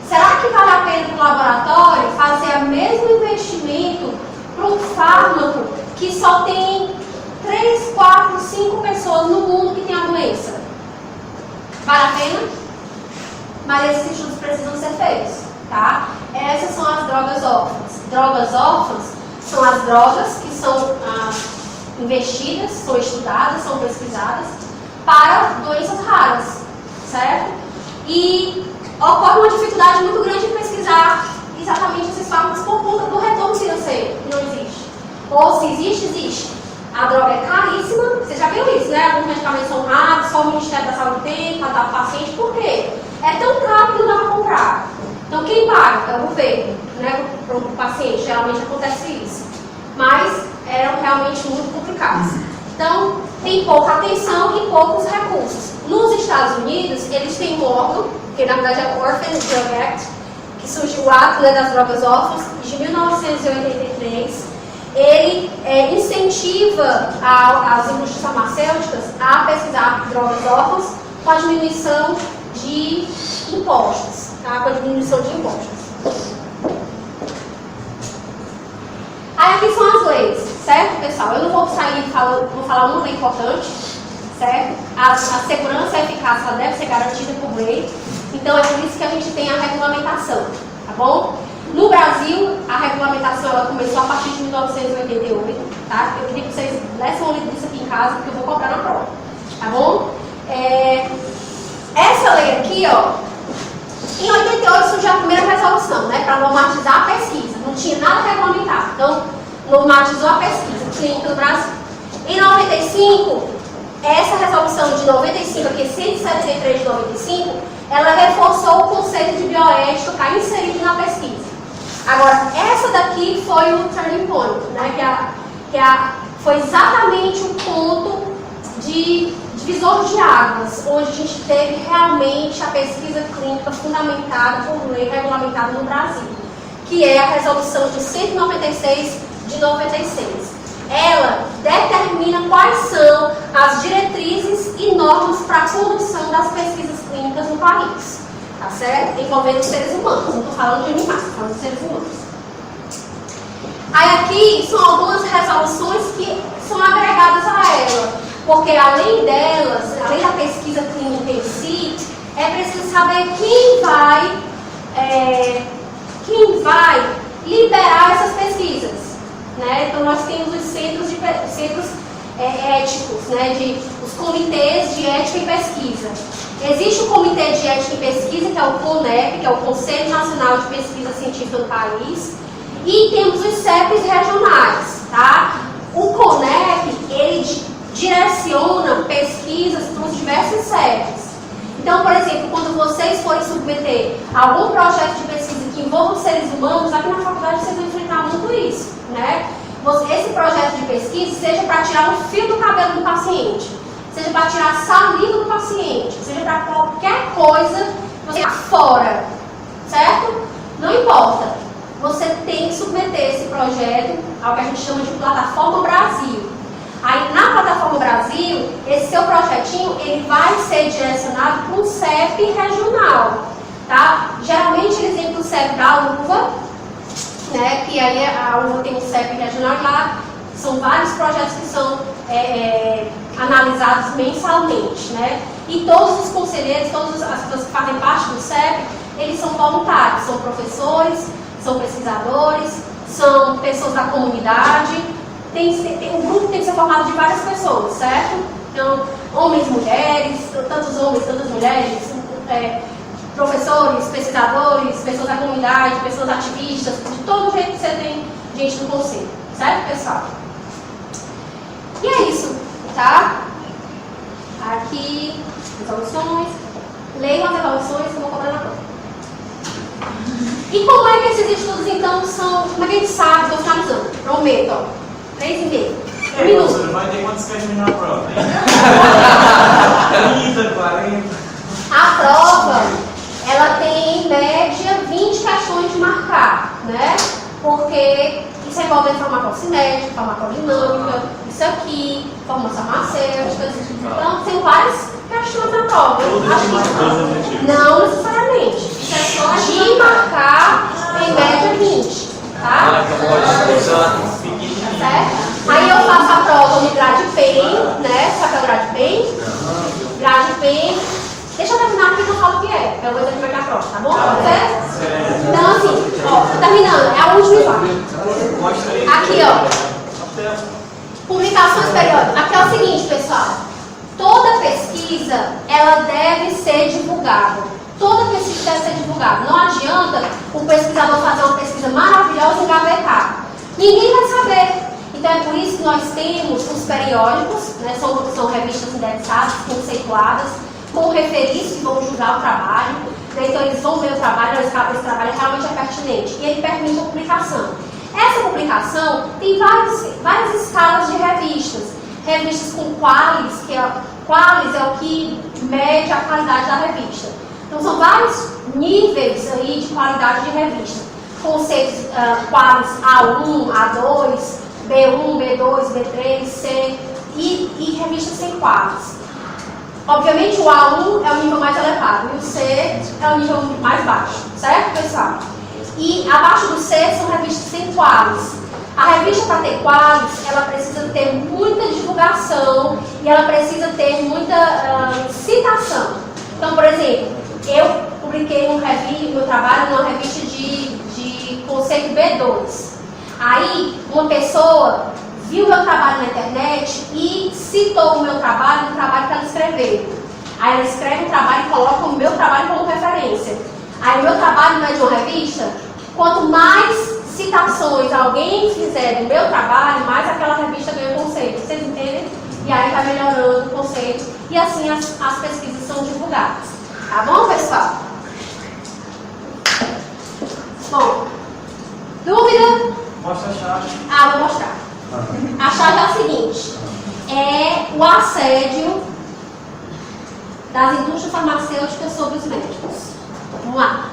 Speaker 1: Será que vale a pena para o laboratório fazer o mesmo investimento para um fármaco que só tem 3, 4, 5 pessoas no mundo que tem a doença? Vale a pena? Mas esses estudos precisam ser feitos, tá? Essas são as drogas órfãs. Drogas órfãs são as drogas que são investidas, são estudadas, são pesquisadas para doenças raras, certo? E ocorre uma dificuldade muito grande em pesquisar exatamente esses fármacos por conta do retorno financeiro, que não existe. Ou se existe, existe. A droga é caríssima, você já viu isso, né? Alguns medicamentos são raros, só o Ministério da Saúde tem, para dar para o paciente, por quê? É tão caro que não dá para comprar. Então quem paga? É o governo, né? Para o paciente, geralmente acontece isso. Mas eram realmente muito complicados. Então, tem pouca atenção e poucos recursos. Nos Estados Unidos, eles têm um órgão, que na verdade é o Orphan Drug Act, que surgiu o ato, né, das drogas órfãs, de 1983. Ele incentiva as indústrias farmacêuticas a pesquisar drogas órfãs com a diminuição de impostos, tá? Com a diminuição de impostos. Aí aqui são as leis, certo, pessoal? Eu não vou sair falando, vou falar uma lei importante, certo? A segurança e a eficácia deve ser garantida por lei, então é por isso que a gente tem a regulamentação, tá bom? No Brasil, a regulamentação ela começou a partir de 1988, tá? Eu queria que vocês lessem um livro disso aqui em casa, porque eu vou cobrar na prova, tá bom? Essa lei aqui, ó, em 88 surgiu a primeira resolução, né, para normatizar a pesquisa. Não tinha nada regulamentado, então normatizou a pesquisa clínica no Brasil. Em 95, essa resolução de 95, aqui 173 de 95, ela reforçou o conceito de bioética que está inserido na pesquisa. Agora, essa daqui foi o turning point, né, foi exatamente o ponto de divisor de águas, onde a gente teve realmente a pesquisa clínica fundamentada por lei, regulamentada no Brasil, que é a resolução de 196 de 96. Ela determina quais são as diretrizes e normas para a condução das pesquisas clínicas no país, tá certo? Envolvendo os seres humanos, não estou falando de animais, estou falando de seres humanos. Aí aqui são algumas resoluções que são agregadas a ela. Porque além delas, além da pesquisa clínica em si, é preciso saber quem vai liberar essas pesquisas, né? Então nós temos os centros éticos, né? Os comitês de ética e pesquisa. Existe o Comitê de Ética e Pesquisa, que é o CONEP, que é o Conselho Nacional de Pesquisa Científica do país, e temos os CEPs regionais, tá? O CONEP, ele direciona pesquisas para os diversos CEPs. Então, por exemplo, quando vocês forem submeter algum projeto de pesquisa que envolva os seres humanos, aqui na faculdade vocês vão enfrentar muito isso, né? Esse projeto de pesquisa, seja para tirar um fio do cabelo do paciente, seja para tirar a saliva do paciente, seja para qualquer coisa que você está fora, certo? Não importa. Você tem que submeter esse projeto ao que a gente chama de Plataforma Brasil. Aí, na Plataforma Brasil, esse seu projetinho, ele vai ser direcionado para um CEP regional, tá? Geralmente, eles vêm para o CEP da UVA, né? Que aí a UVA tem um CEP regional e lá são vários projetos que são analisados mensalmente, né? E todos os conselheiros, todas as pessoas que fazem parte do CEP, eles são voluntários, são professores, são pesquisadores, são pessoas da comunidade. Um grupo tem que ser formado de várias pessoas, certo? Então, homens, mulheres, tantos homens, tantas mulheres, professores, pesquisadores, pessoas da comunidade, pessoas ativistas, de todo jeito que você tem gente do conselho, certo, pessoal? E é isso, tá? Aqui, resoluções. Leiam as resoluções que eu vou cobrar na prova. E como é que esses estudos, então, são... Como é que a gente sabe? Estou finalizando. Prometo, ó. 3,5.
Speaker 7: Você não vai ter quantas questões na prova, hein? 30, 40.
Speaker 1: A prova, ela tem em média 20 questões de marcar, né? Porque isso envolve farmacocinética, farmacodinâmica, isso aqui, fórmulas farmacêuticas. Então, tem várias questões na prova. Não necessariamente. Isso é só de marcar em média 20, tá? Certo? Aí eu faço a prova de grade PEN, né? Sabe o grade PEN? Grade PEN. Deixa eu terminando, é a última slide. Aqui, ó. Publicações periódicas. Aqui é o seguinte, pessoal. Toda pesquisa, ela deve ser divulgada. Toda pesquisa deve ser divulgada. Não adianta o pesquisador fazer uma pesquisa maravilhosa e engavetar. Ninguém vai saber. Então é por isso que nós temos os periódicos, né? São revistas indexadas, conceituadas, com referências que vão julgar o trabalho. Né? Então eles vão ver o trabalho, esse trabalho realmente é pertinente. E ele permite a publicação. Essa publicação tem várias escalas de revistas. Revistas com qualis, qualis é o que mede a qualidade da revista. Então são vários níveis aí de qualidade de revista. Conceitos qualis A1, A2, B1, B2, B3, C e revistas sem qualis. Obviamente o A1 é o nível mais elevado e o C é o nível mais baixo, certo, pessoal? E abaixo do C são revistas sem qualis. A revista para ter qualis, ela precisa ter muita divulgação e ela precisa ter muita citação. Então, por exemplo, eu publiquei meu trabalho numa revista de conceito B2. Aí, uma pessoa viu meu trabalho na internet e citou o meu trabalho no trabalho que ela escreveu. Aí ela escreve o trabalho e coloca o meu trabalho como referência. Aí o meu trabalho não é de uma revista, quanto mais citações alguém fizer do meu trabalho, mais aquela revista ganha conceito. Vocês entendem? E aí vai melhorando o conceito e assim as pesquisas são divulgadas. Tá bom, pessoal? Bom, dúvida?
Speaker 7: Mostra a chave.
Speaker 1: Vou mostrar. A chave é a seguinte: é o assédio das indústrias farmacêuticas sobre os médicos. Vamos lá.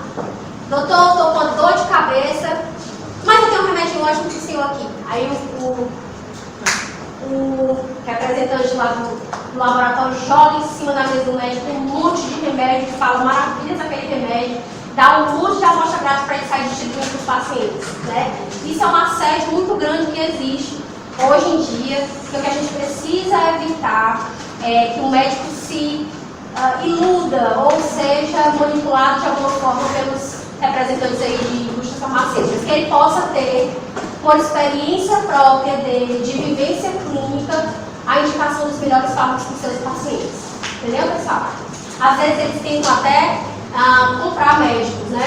Speaker 1: Doutor, estou com dor de cabeça, mas eu tenho um remédio ótimo que saiu aqui. Aí o representante lá do laboratório joga em cima da mesa do médico um monte de remédio, fala maravilhas daquele remédio, dá um monte de amostra grátis para ele sair distribuindo para os pacientes. Né? Isso é um assédio muito grande que existe hoje em dia, que o que a gente precisa evitar é que o médico se iluda ou seja manipulado de alguma forma pelos representantes aí de indústrias farmacêuticas, que ele possa ter, por experiência própria dele, de vivência clínica, a indicação dos melhores fármacos para os seus pacientes. Entendeu, pessoal? Às vezes eles tentam até comprar médicos, né?